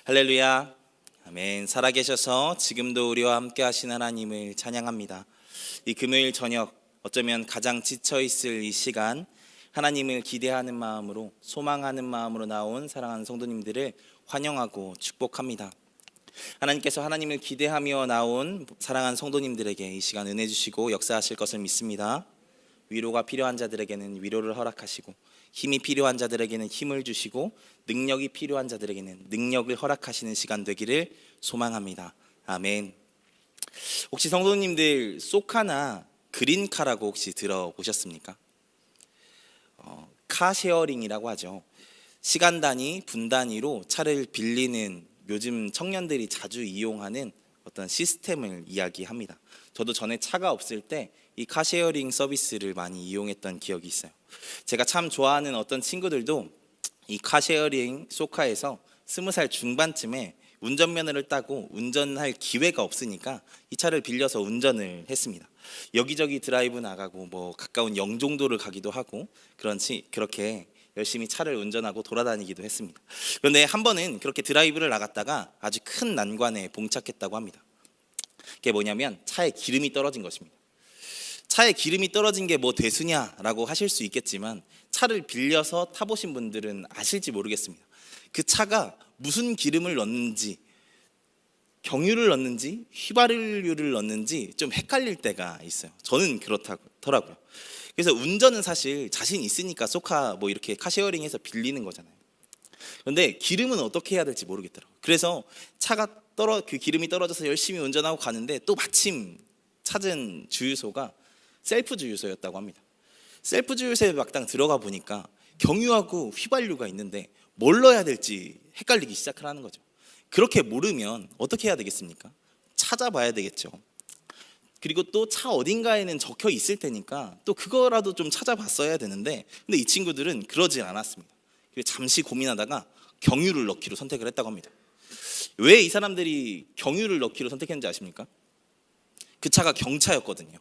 할렐루야. 아멘. 살아계셔서 지금도 우리와 함께 하신 하나님을 찬양합니다. 이 금요일 저녁 어쩌면 가장 지쳐있을 이 시간, 하나님을 기대하는 마음으로, 소망하는 마음으로 나온 사랑하는 성도님들을 환영하고 축복합니다. 하나님께서 하나님을 기대하며 나온 사랑하는 성도님들에게 이 시간 은혜 주시고 역사하실 것을 믿습니다. 위로가 필요한 자들에게는 위로를 허락하시고, 힘이 필요한 자들에게는 힘을 주시고, 능력이 필요한 자들에게는 능력을 허락하시는 시간 되기를 소망합니다. 아멘. 혹시 성도님들 소카나 그린카라고 혹시 들어보셨습니까? 카쉐어링이라고 하죠. 시간 단위, 분 단위로 차를 빌리는 요즘 청년들이 자주 이용하는 어떤 시스템을 이야기합니다. 저도 전에 차가 없을 때 이 카쉐어링 서비스를 많이 이용했던 기억이 있어요. 제가 참 좋아하는 어떤 친구들도 이 카쉐어링 소카에서 20살 중반쯤에 운전면허를 따고 운전할 기회가 없으니까 이 차를 빌려서 운전을 했습니다. 여기저기 드라이브 나가고 뭐 가까운 영종도를 가기도 하고 그렇게 열심히 차를 운전하고 돌아다니기도 했습니다. 그런데 한 번은 그렇게 드라이브를 나갔다가 아주 큰 난관에 봉착했다고 합니다. 그게 뭐냐면 차에 기름이 떨어진 것입니다. 차에 기름이 떨어진 게 뭐 대수냐라고 하실 수 있겠지만, 차를 빌려서 타보신 분들은 아실지 모르겠습니다. 그 차가 무슨 기름을 넣는지, 경유를 넣는지 휘발유를 넣는지 좀 헷갈릴 때가 있어요. 저는 그렇더라고요. 그래서 운전은 사실 자신 있으니까 소카 뭐 이렇게 카쉐어링해서 빌리는 거잖아요. 그런데 기름은 어떻게 해야 될지 모르겠더라고요. 그래서 그 기름이 떨어져서 열심히 운전하고 가는데 또 마침 찾은 주유소가 셀프 주유소였다고 합니다. 셀프 주유소에 막상 들어가 보니까 경유하고 휘발유가 있는데 뭘 넣어야 될지 헷갈리기 시작을 하는 거죠. 그렇게 모르면 어떻게 해야 되겠습니까? 찾아봐야 되겠죠. 그리고 또 차 어딘가에는 적혀 있을 테니까 또 그거라도 좀 찾아봤어야 되는데, 근데 이 친구들은 그러지 않았습니다. 잠시 고민하다가 경유를 넣기로 선택을 했다고 합니다. 왜 이 사람들이 경유를 넣기로 선택했는지 아십니까? 그 차가 경차였거든요.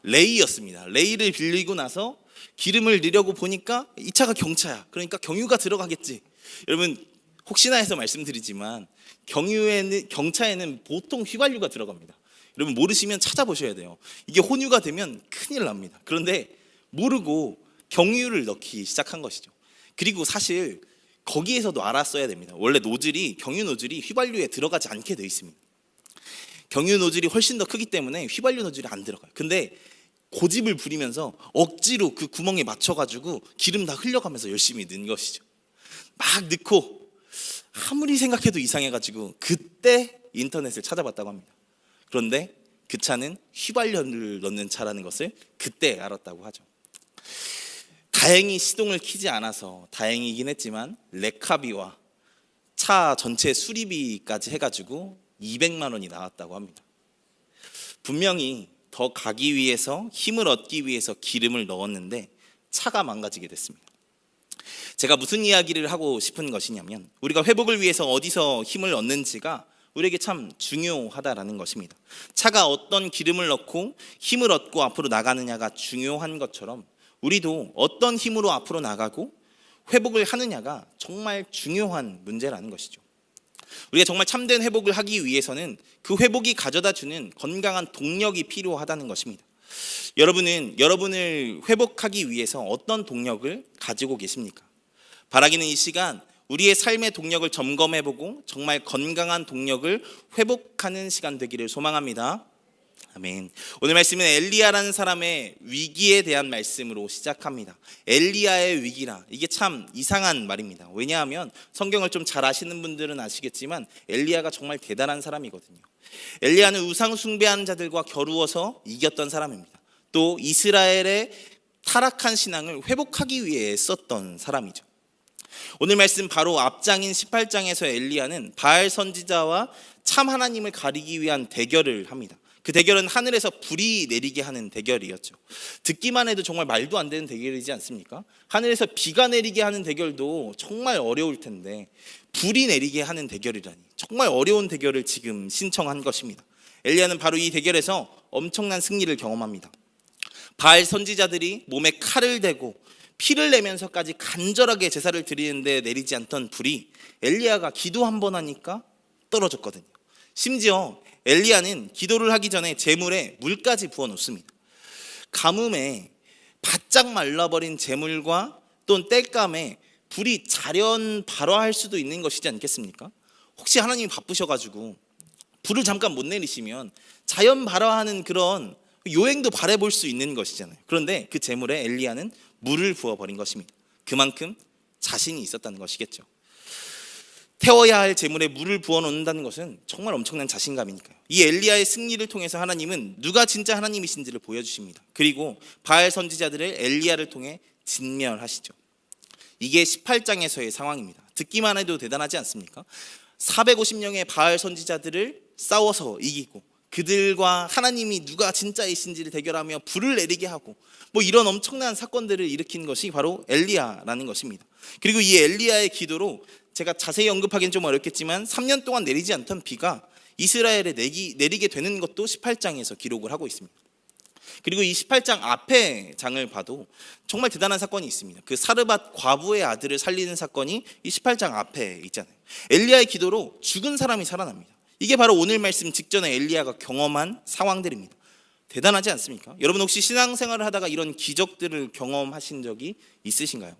레이였습니다. 레이를 빌리고 나서 기름을 넣으려고 보니까 이 차가 경차야. 그러니까 경유가 들어가겠지. 여러분 혹시나 해서 말씀드리지만 경차에는 보통 휘발유가 들어갑니다. 여러분 모르시면 찾아보셔야 돼요. 이게 혼유가 되면 큰일 납니다. 그런데 모르고 경유를 넣기 시작한 것이죠. 그리고 사실 거기에서도 알았어야 됩니다. 원래 경유 노즐이 휘발유에 들어가지 않게 되어 있습니다. 경유 노즐이 훨씬 더 크기 때문에 휘발유 노즐이 안 들어가요. 근데 고집을 부리면서 억지로 그 구멍에 맞춰가지고 기름 다 흘려가면서 열심히 넣은 것이죠. 막 넣고 아무리 생각해도 이상해가지고 그때 인터넷을 찾아봤다고 합니다. 그런데 그 차는 휘발유를 넣는 차라는 것을 그때 알았다고 하죠. 다행히 시동을 켜지 않아서 다행이긴 했지만 레카비와 차 전체 수리비까지 해가지고 200만 원이 나왔다고 합니다. 분명히 더 가기 위해서, 힘을 얻기 위해서 기름을 넣었는데 차가 망가지게 됐습니다. 제가 무슨 이야기를 하고 싶은 것이냐면, 우리가 회복을 위해서 어디서 힘을 얻는지가 우리에게 참 중요하다라는 것입니다. 차가 어떤 기름을 넣고 힘을 얻고 앞으로 나가느냐가 중요한 것처럼 우리도 어떤 힘으로 앞으로 나가고 회복을 하느냐가 정말 중요한 문제라는 것이죠. 우리가 정말 참된 회복을 하기 위해서는 그 회복이 가져다 주는 건강한 동력이 필요하다는 것입니다. 여러분은 여러분을 회복하기 위해서 어떤 동력을 가지고 계십니까? 바라기는 이 시간 우리의 삶의 동력을 점검해보고 정말 건강한 동력을 회복하는 시간 되기를 소망합니다. 아멘. 오늘 말씀은 엘리야라는 사람의 위기에 대한 말씀으로 시작합니다. 엘리야의 위기라, 이게 참 이상한 말입니다. 왜냐하면 성경을 좀 잘 아시는 분들은 아시겠지만 엘리야가 정말 대단한 사람이거든요. 엘리야는 우상 숭배하는 자들과 겨루어서 이겼던 사람입니다. 또 이스라엘의 타락한 신앙을 회복하기 위해 썼던 사람이죠. 오늘 말씀 바로 앞장인 18장에서 엘리야는 바알 선지자와 참 하나님을 가리기 위한 대결을 합니다. 그 대결은 하늘에서 불이 내리게 하는 대결이었죠. 듣기만 해도 정말 말도 안 되는 대결이지 않습니까? 하늘에서 비가 내리게 하는 대결도 정말 어려울 텐데 불이 내리게 하는 대결이라니, 정말 어려운 대결을 지금 신청한 것입니다. 엘리야는 바로 이 대결에서 엄청난 승리를 경험합니다. 바알 선지자들이 몸에 칼을 대고 피를 내면서까지 간절하게 제사를 드리는데 내리지 않던 불이 엘리야가 기도 한 번 하니까 떨어졌거든요. 심지어 엘리야는 기도를 하기 전에 제물에 물까지 부어 놓습니다. 가뭄에 바짝 말라버린 제물과 또는 땔감에 불이 자련 발화할 수도 있는 것이지 않겠습니까? 혹시 하나님이 바쁘셔가지고 불을 잠깐 못 내리시면 자연 발화하는 그런 요행도 바라볼 수 있는 것이잖아요. 그런데 그 제물에 엘리야는 물을 부어버린 것입니다. 그만큼 자신이 있었다는 것이겠죠. 태워야 할 제물에 물을 부어놓는다는 것은 정말 엄청난 자신감이니까요. 이 엘리야의 승리를 통해서 하나님은 누가 진짜 하나님이신지를 보여주십니다. 그리고 바알 선지자들을 엘리야를 통해 진멸하시죠. 이게 18장에서의 상황입니다. 듣기만 해도 대단하지 않습니까? 450명의 바알 선지자들을 싸워서 이기고 그들과 하나님이 누가 진짜이신지를 대결하며 불을 내리게 하고 이런 엄청난 사건들을 일으킨 것이 바로 엘리야라는 것입니다. 그리고 이 엘리야의 기도로 제가 자세히 언급하기는 좀 어렵겠지만 3년 동안 내리지 않던 비가 이스라엘에 내리게 되는 것도 18장에서 기록을 하고 있습니다. 그리고 이 18장 앞에 장을 봐도 정말 대단한 사건이 있습니다. 그 사르밧 과부의 아들을 살리는 사건이 이 18장 앞에 있잖아요. 엘리야의 기도로 죽은 사람이 살아납니다. 이게 바로 오늘 말씀 직전에 엘리야가 경험한 상황들입니다. 대단하지 않습니까? 여러분 혹시 신앙생활을 하다가 이런 기적들을 경험하신 적이 있으신가요?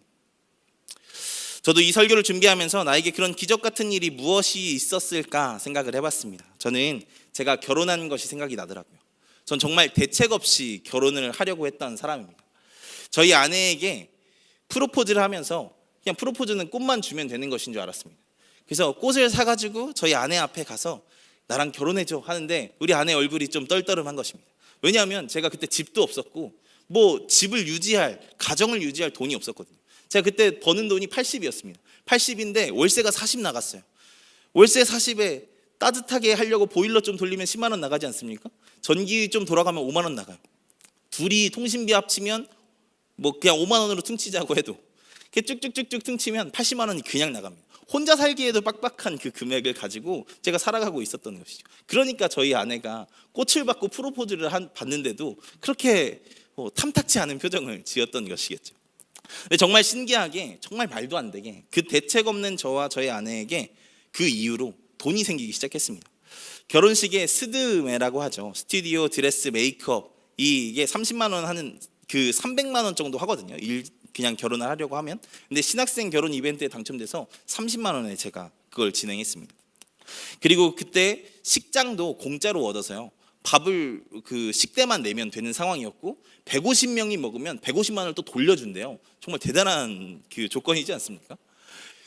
저도 이 설교를 준비하면서 나에게 그런 기적 같은 일이 무엇이 있었을까 생각을 해봤습니다. 저는 제가 결혼한 것이 생각이 나더라고요. 전 정말 대책 없이 결혼을 하려고 했던 사람입니다. 저희 아내에게 프로포즈를 하면서 그냥 프로포즈는 꽃만 주면 되는 것인 줄 알았습니다. 그래서 꽃을 사가지고 저희 아내 앞에 가서 나랑 결혼해줘 하는데 우리 아내 얼굴이 좀 떨떠름한 것입니다. 왜냐하면 제가 그때 집도 없었고 집을 유지할, 가정을 유지할 돈이 없었거든요. 제가 그때 버는 돈이 80이었습니다. 80인데 월세가 40 나갔어요. 월세 40에 따뜻하게 하려고 보일러 좀 돌리면 10만 원 나가지 않습니까? 전기 좀 돌아가면 5만 원 나가요. 둘이 통신비 합치면 그냥 5만 원으로 퉁치자고 해도 이렇게 쭉쭉쭉쭉 퉁치면 80만 원이 그냥 나갑니다. 혼자 살기에도 빡빡한 그 금액을 가지고 제가 살아가고 있었던 것이죠. 그러니까 저희 아내가 꽃을 받고 프로포즈를 받는데도 그렇게 탐탁치 않은 표정을 지었던 것이겠죠. 근데 정말 신기하게, 정말 말도 안 되게 그 대책 없는 저와 저희 아내에게 그 이후로 돈이 생기기 시작했습니다. 결혼식에 스드메라고 하죠. 스튜디오 드레스 메이크업, 이게 30만 원 하는 300만 원 정도 하거든요. 그냥 결혼을 하려고 하면. 근데 신학생 결혼 이벤트에 당첨돼서 30만 원에 제가 그걸 진행했습니다. 그리고 그때 식장도 공짜로 얻어서요. 밥을 식대만 내면 되는 상황이었고 150명이 먹으면 150만 원을 또 돌려준대요. 정말 대단한 조건이지 않습니까?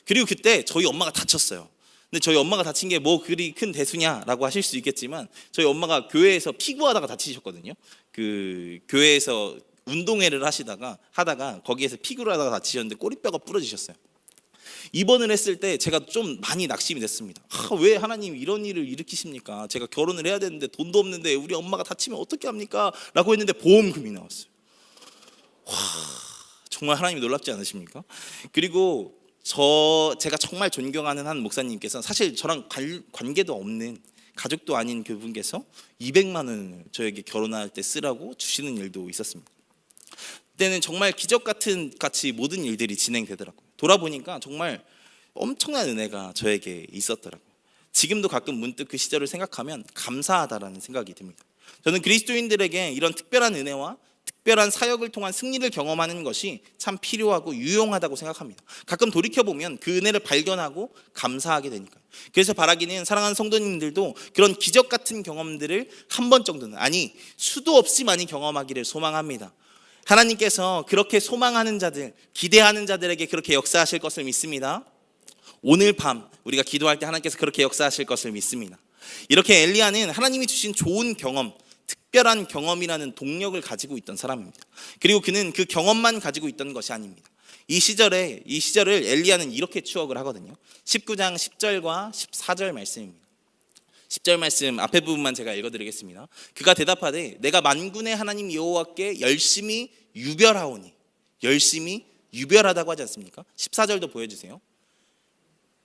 그리고 그때 저희 엄마가 다쳤어요. 근데 저희 엄마가 다친 게 그리 큰 대수냐라고 하실 수 있겠지만 저희 엄마가 교회에서 피구하다가 다치셨거든요. 교회에서 운동회를 하다가 거기에서 피구를 하다가 다치셨는데 꼬리뼈가 부러지셨어요. 입원을 했을 때 제가 좀 많이 낙심이 됐습니다. 왜 하나님 이런 일을 일으키십니까? 제가 결혼을 해야 되는데 돈도 없는데 우리 엄마가 다치면 어떻게 합니까? 라고 했는데 보험금이 나왔어요. 정말 하나님이 놀랍지 않으십니까? 그리고 제가 정말 존경하는 한 목사님께서 사실 저랑 관계도 없는 가족도 아닌 그분께서 200만 원을 저에게 결혼할 때 쓰라고 주시는 일도 있었습니다. 그때는 정말 기적같이 모든 일들이 진행되더라고요. 돌아보니까 정말 엄청난 은혜가 저에게 있었더라고요. 지금도 가끔 문득 그 시절을 생각하면 감사하다라는 생각이 듭니다. 저는 그리스도인들에게 이런 특별한 은혜와 특별한 사역을 통한 승리를 경험하는 것이 참 필요하고 유용하다고 생각합니다. 가끔 돌이켜보면 그 은혜를 발견하고 감사하게 되니까요. 그래서 바라기는 사랑하는 성도님들도 그런 기적 같은 경험들을 한 번 정도는, 아니 수도 없이 많이 경험하기를 소망합니다. 하나님께서 그렇게 소망하는 자들, 기대하는 자들에게 그렇게 역사하실 것을 믿습니다. 오늘 밤 우리가 기도할 때 하나님께서 그렇게 역사하실 것을 믿습니다. 이렇게 엘리야는 하나님이 주신 좋은 경험, 특별한 경험이라는 동력을 가지고 있던 사람입니다. 그리고 그는 그 경험만 가지고 있던 것이 아닙니다. 이 시절을 엘리야는 이렇게 추억을 하거든요. 19장 10절과 14절 말씀입니다. 10절 말씀 앞에 부분만 제가 읽어드리겠습니다. 그가 대답하되 내가 만군의 하나님 여호와께 열심히 유별하오니. 열심히 유별하다고 하지 않습니까? 14절도 보여주세요.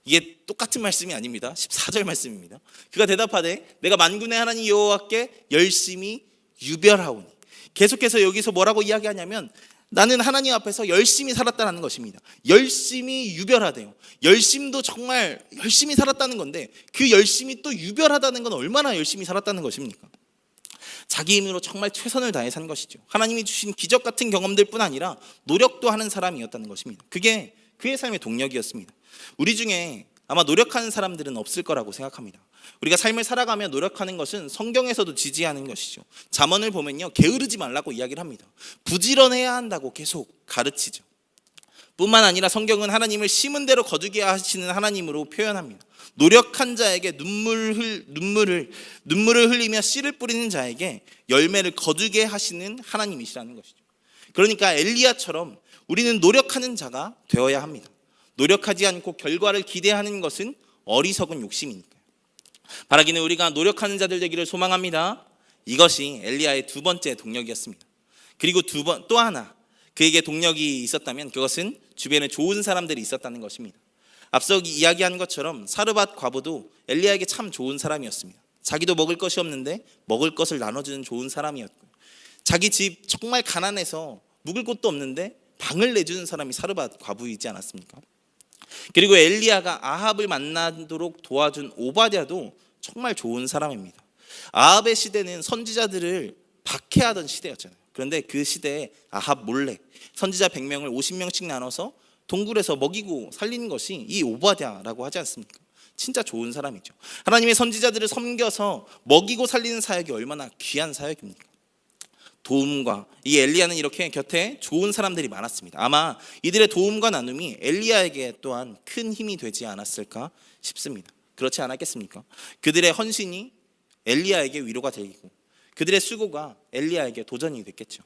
이게 똑같은 말씀이 아닙니다. 14절 말씀입니다. 그가 대답하되 내가 만군의 하나님 여호와께 열심히 유별하오니. 계속해서 여기서 뭐라고 이야기하냐면 나는 하나님 앞에서 열심히 살았다는 것입니다. 열심히 유별하대요. 열심도 정말 열심히 살았다는 건데 그 열심이 또 유별하다는 건 얼마나 열심히 살았다는 것입니까? 자기 힘으로 정말 최선을 다해 산 것이죠. 하나님이 주신 기적 같은 경험들뿐 아니라 노력도 하는 사람이었다는 것입니다. 그게 그의 삶의 동력이었습니다. 우리 중에 아마 노력하는 사람들은 없을 거라고 생각합니다. 우리가 삶을 살아가며 노력하는 것은 성경에서도 지지하는 것이죠. 잠언을 보면요, 게으르지 말라고 이야기를 합니다. 부지런해야 한다고 계속 가르치죠. 뿐만 아니라 성경은 하나님을 심은 대로 거두게 하시는 하나님으로 표현합니다. 노력한 자에게 눈물을 흘리며 씨를 뿌리는 자에게 열매를 거두게 하시는 하나님이시라는 것이죠. 그러니까 엘리야처럼 우리는 노력하는 자가 되어야 합니다. 노력하지 않고 결과를 기대하는 것은 어리석은 욕심이니까요. 바라기는 우리가 노력하는 자들 되기를 소망합니다. 이것이 엘리야의 두 번째 동력이었습니다. 그리고 또 하나 그에게 동력이 있었다면 그것은 주변에 좋은 사람들이 있었다는 것입니다. 앞서 이야기한 것처럼 사르밧 과부도 엘리야에게 참 좋은 사람이었습니다. 자기도 먹을 것이 없는데 먹을 것을 나눠주는 좋은 사람이었고요. 자기 집 정말 가난해서 묵을 곳도 없는데 방을 내주는 사람이 사르밧 과부이지 않았습니까? 그리고 엘리야가 아합을 만나도록 도와준 오바댜도 정말 좋은 사람입니다. 아합의 시대는 선지자들을 박해하던 시대였잖아요. 그런데 그 시대에 아합 몰래 선지자 100명을 50명씩 나눠서 동굴에서 먹이고 살리는 것이 이 오바댜라고 하지 않습니까? 진짜 좋은 사람이죠. 하나님의 선지자들을 섬겨서 먹이고 살리는 사역이 얼마나 귀한 사역입니까? 도움과 이 엘리야는 이렇게 곁에 좋은 사람들이 많았습니다. 아마 이들의 도움과 나눔이 엘리야에게 또한 큰 힘이 되지 않았을까 싶습니다. 그렇지 않았겠습니까? 그들의 헌신이 엘리야에게 위로가 되고 그들의 수고가 엘리야에게 도전이 됐겠죠.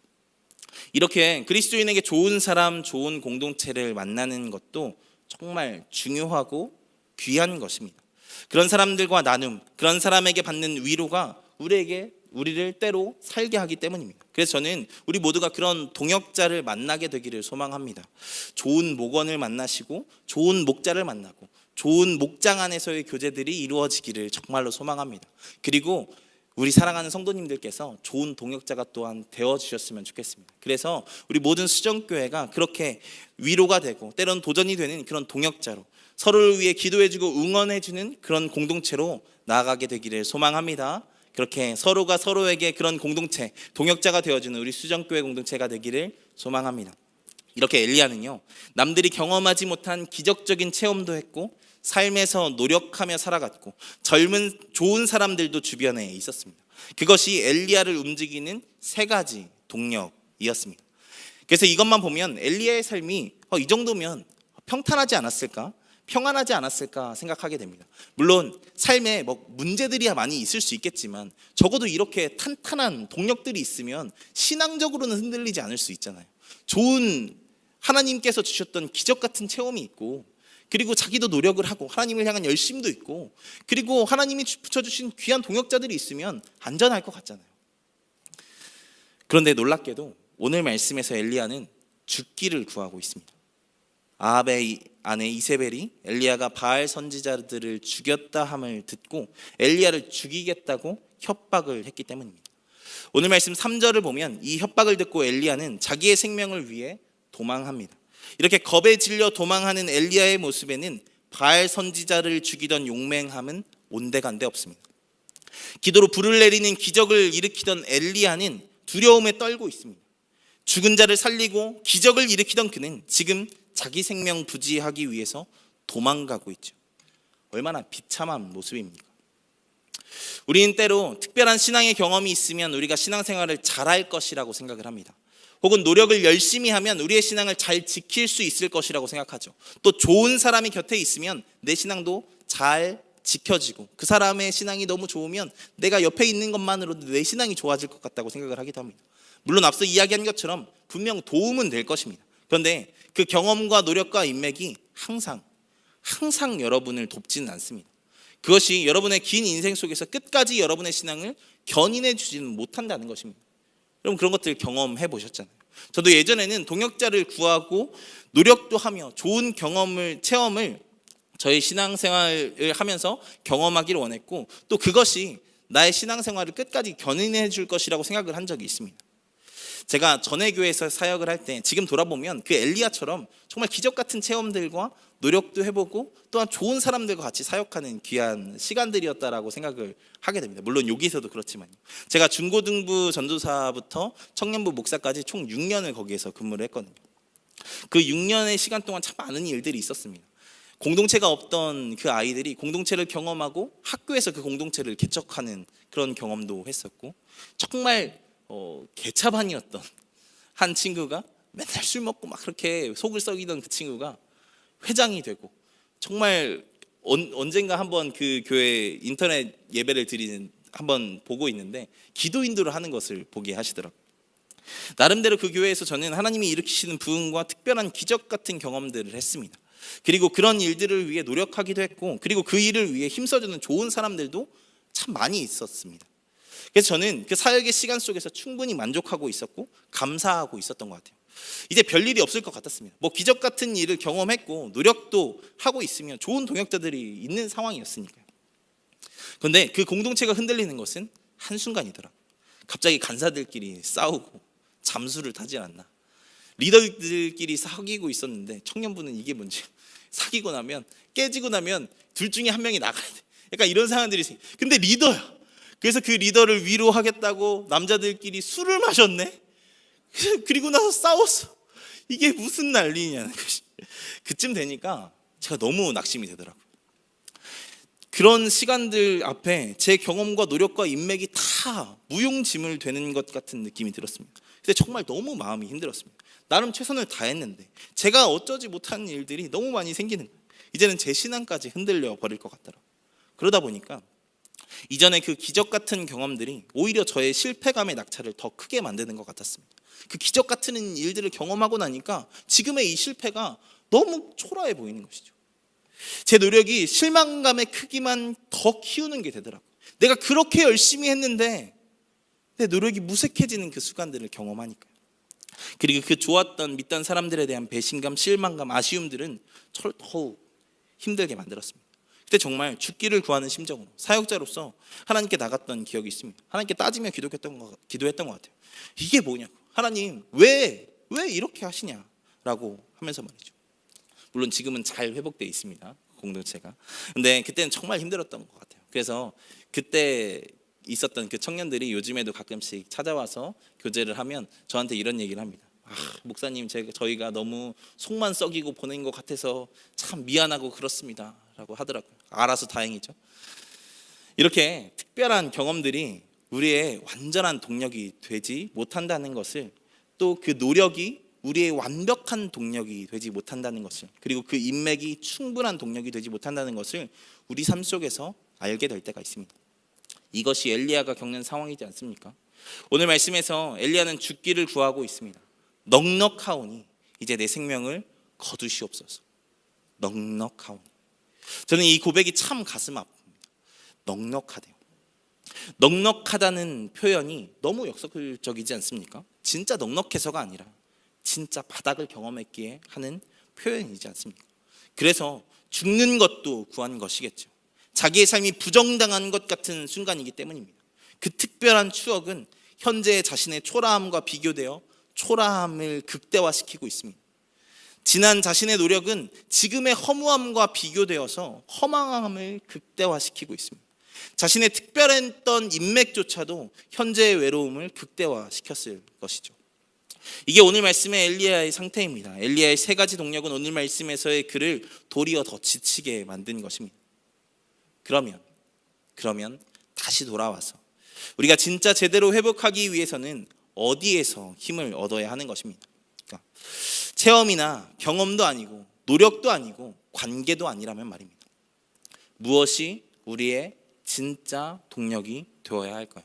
이렇게 그리스도인에게 좋은 사람, 좋은 공동체를 만나는 것도 정말 중요하고 귀한 것입니다. 그런 사람들과 나눔, 그런 사람에게 받는 위로가 우리를 때로 살게 하기 때문입니다. 그래서 저는 우리 모두가 그런 동역자를 만나게 되기를 소망합니다. 좋은 목원을 만나시고 좋은 목자를 만나고 좋은 목장 안에서의 교제들이 이루어지기를 정말로 소망합니다. 그리고 우리 사랑하는 성도님들께서 좋은 동역자가 또한 되어주셨으면 좋겠습니다. 그래서 우리 모든 수정교회가 그렇게 위로가 되고 때로는 도전이 되는 그런 동역자로 서로를 위해 기도해주고 응원해주는 그런 공동체로 나아가게 되기를 소망합니다. 그렇게 서로가 서로에게 그런 공동체, 동역자가 되어주는 우리 수정교회 공동체가 되기를 소망합니다. 이렇게 엘리야는요, 남들이 경험하지 못한 기적적인 체험도 했고 삶에서 노력하며 살아갔고 젊은 좋은 사람들도 주변에 있었습니다. 그것이 엘리야를 움직이는 세 가지 동력이었습니다. 그래서 이것만 보면 엘리야의 삶이 이 정도면 평탄하지 않았을까? 평안하지 않았을까 생각하게 됩니다. 물론 삶에 문제들이 많이 있을 수 있겠지만 적어도 이렇게 탄탄한 동력들이 있으면 신앙적으로는 흔들리지 않을 수 있잖아요. 좋은 하나님께서 주셨던 기적 같은 체험이 있고 그리고 자기도 노력을 하고 하나님을 향한 열심도 있고 그리고 하나님이 붙여주신 귀한 동역자들이 있으면 안전할 것 같잖아요. 그런데 놀랍게도 오늘 말씀에서 엘리야는 죽기를 구하고 있습니다. 아합의 아내 이세벨이 엘리야가 바알 선지자들을 죽였다 함을 듣고 엘리야를 죽이겠다고 협박을 했기 때문입니다. 오늘 말씀 3절을 보면 이 협박을 듣고 엘리야는 자기의 생명을 위해 도망합니다. 이렇게 겁에 질려 도망하는 엘리야의 모습에는 바알 선지자를 죽이던 용맹함은 온데간데 없습니다. 기도로 불을 내리는 기적을 일으키던 엘리야는 두려움에 떨고 있습니다. 죽은 자를 살리고 기적을 일으키던 그는 지금 자기 생명 부지하기 위해서 도망가고 있죠. 얼마나 비참한 모습입니까? 우리는 때로 특별한 신앙의 경험이 있으면 우리가 신앙생활을 잘할 것이라고 생각을 합니다. 혹은 노력을 열심히 하면 우리의 신앙을 잘 지킬 수 있을 것이라고 생각하죠. 또 좋은 사람이 곁에 있으면 내 신앙도 잘 지켜지고 그 사람의 신앙이 너무 좋으면 내가 옆에 있는 것만으로도 내 신앙이 좋아질 것 같다고 생각을 하기도 합니다. 물론 앞서 이야기한 것처럼 분명 도움은 될 것입니다. 그런데 그 경험과 노력과 인맥이 항상 여러분을 돕지는 않습니다. 그것이 여러분의 긴 인생 속에서 끝까지 여러분의 신앙을 견인해 주지는 못한다는 것입니다. 여러분 그런 것들 경험해 보셨잖아요. 저도 예전에는 동역자를 구하고 노력도 하며 좋은 체험을 저희 신앙생활을 하면서 경험하기를 원했고 또 그것이 나의 신앙생활을 끝까지 견인해 줄 것이라고 생각을 한 적이 있습니다. 제가 전에 교회에서 사역을 할 때 지금 돌아보면 그 엘리야처럼 정말 기적 같은 체험들과 노력도 해보고 또한 좋은 사람들과 같이 사역하는 귀한 시간들이었다라고 생각을 하게 됩니다. 물론 여기서도 그렇지만요. 제가 중고등부 전도사부터 청년부 목사까지 총 6년을 거기에서 근무를 했거든요. 그 6년의 시간 동안 참 많은 일들이 있었습니다. 공동체가 없던 그 아이들이 공동체를 경험하고 학교에서 그 공동체를 개척하는 그런 경험도 했었고, 정말 개차반이었던 한 친구가 맨날 술 먹고 막 그렇게 속을 썩이던 그 친구가 회장이 되고, 정말 언젠가 한번 그 교회 인터넷 예배를 드리는 한번 보고 있는데 기도 인도를 하는 것을 보게 하시더라고요. 나름대로 그 교회에서 저는 하나님이 일으키시는 부흥과 특별한 기적 같은 경험들을 했습니다. 그리고 그런 일들을 위해 노력하기도 했고, 그리고 그 일을 위해 힘써주는 좋은 사람들도 참 많이 있었습니다. 그래서 저는 그 사역의 시간 속에서 충분히 만족하고 있었고 감사하고 있었던 것 같아요. 이제 별일이 없을 것 같았습니다. 뭐 기적 같은 일을 경험했고 노력도 하고 있으면 좋은 동역자들이 있는 상황이었으니까요. 그런데 그 공동체가 흔들리는 것은 한순간이더라고요. 갑자기 간사들끼리 싸우고 잠수를 타지 않나. 리더들끼리 사귀고 있었는데 청년부는 이게 뭔지, 사귀고 나면 깨지고 나면 둘 중에 한 명이 나가야 돼. 약간 이런 상황들이 있어요. 근데 리더야. 그래서 그 리더를 위로하겠다고 남자들끼리 술을 마셨네. 그리고 나서 싸웠어. 이게 무슨 난리냐는 것이. 그쯤 되니까 제가 너무 낙심이 되더라고요. 그런 시간들 앞에 제 경험과 노력과 인맥이 다 무용지물 되는 것 같은 느낌이 들었습니다. 근데 정말 너무 마음이 힘들었습니다. 나름 최선을 다했는데 제가 어쩌지 못한 일들이 너무 많이 생기는 거예요. 이제는 제 신앙까지 흔들려 버릴 것 같더라고요. 그러다 보니까 이전에 그 기적 같은 경험들이 오히려 저의 실패감의 낙차를 더 크게 만드는 것 같았습니다. 그 기적 같은 일들을 경험하고 나니까 지금의 이 실패가 너무 초라해 보이는 것이죠. 제 노력이 실망감의 크기만 더 키우는 게 되더라고요. 내가 그렇게 열심히 했는데 내 노력이 무색해지는 그 순간들을 경험하니까요. 그리고 그 좋았던 믿던 사람들에 대한 배신감, 실망감, 아쉬움들은 저를 더욱 힘들게 만들었습니다. 그때 정말 죽기를 구하는 심정으로 사역자로서 하나님께 나갔던 기억이 있습니다. 하나님께 따지며 기도했던 것 같아요. 이게 뭐냐고, 하나님 왜 이렇게 하시냐라고 하면서 말이죠. 물론 지금은 잘 회복되어 있습니다, 공동체가. 근데 그때는 정말 힘들었던 것 같아요. 그래서 그때 있었던 그 청년들이 요즘에도 가끔씩 찾아와서 교제를 하면 저한테 이런 얘기를 합니다. 목사님, 저희가 너무 속만 썩이고 보낸 것 같아서 참 미안하고 그렇습니다 라고 하더라고요. 알아서 다행이죠. 이렇게 특별한 경험들이 우리의 완전한 동력이 되지 못한다는 것을, 또 그 노력이 우리의 완벽한 동력이 되지 못한다는 것을, 그리고 그 인맥이 충분한 동력이 되지 못한다는 것을 우리 삶 속에서 알게 될 때가 있습니다. 이것이 엘리야가 겪는 상황이지 않습니까? 오늘 말씀에서 엘리야는 죽기를 구하고 있습니다. 넉넉하오니 이제 내 생명을 거두시옵소서. 넉넉하오니. 저는 이 고백이 참 가슴 아픕니다. 넉넉하대요. 넉넉하다는 표현이 너무 역설적이지 않습니까? 진짜 넉넉해서가 아니라 진짜 바닥을 경험했기에 하는 표현이지 않습니까? 그래서 죽는 것도 구한 것이겠죠. 자기의 삶이 부정당한 것 같은 순간이기 때문입니다. 그 특별한 추억은 현재 자신의 초라함과 비교되어 초라함을 극대화시키고 있습니다. 지난 자신의 노력은 지금의 허무함과 비교되어서 허망함을 극대화시키고 있습니다. 자신의 특별했던 인맥조차도 현재의 외로움을 극대화시켰을 것이죠. 이게 오늘 말씀의 엘리야의 상태입니다. 엘리야의 세 가지 동력은 오늘 말씀에서의 그를 도리어 더 지치게 만든 것입니다. 그러면 다시 돌아와서 우리가 진짜 제대로 회복하기 위해서는 어디에서 힘을 얻어야 하는 것입니다. 그러니까 체험이나 경험도 아니고 노력도 아니고 관계도 아니라면 말입니다. 무엇이 우리의 진짜 동력이 되어야 할까요?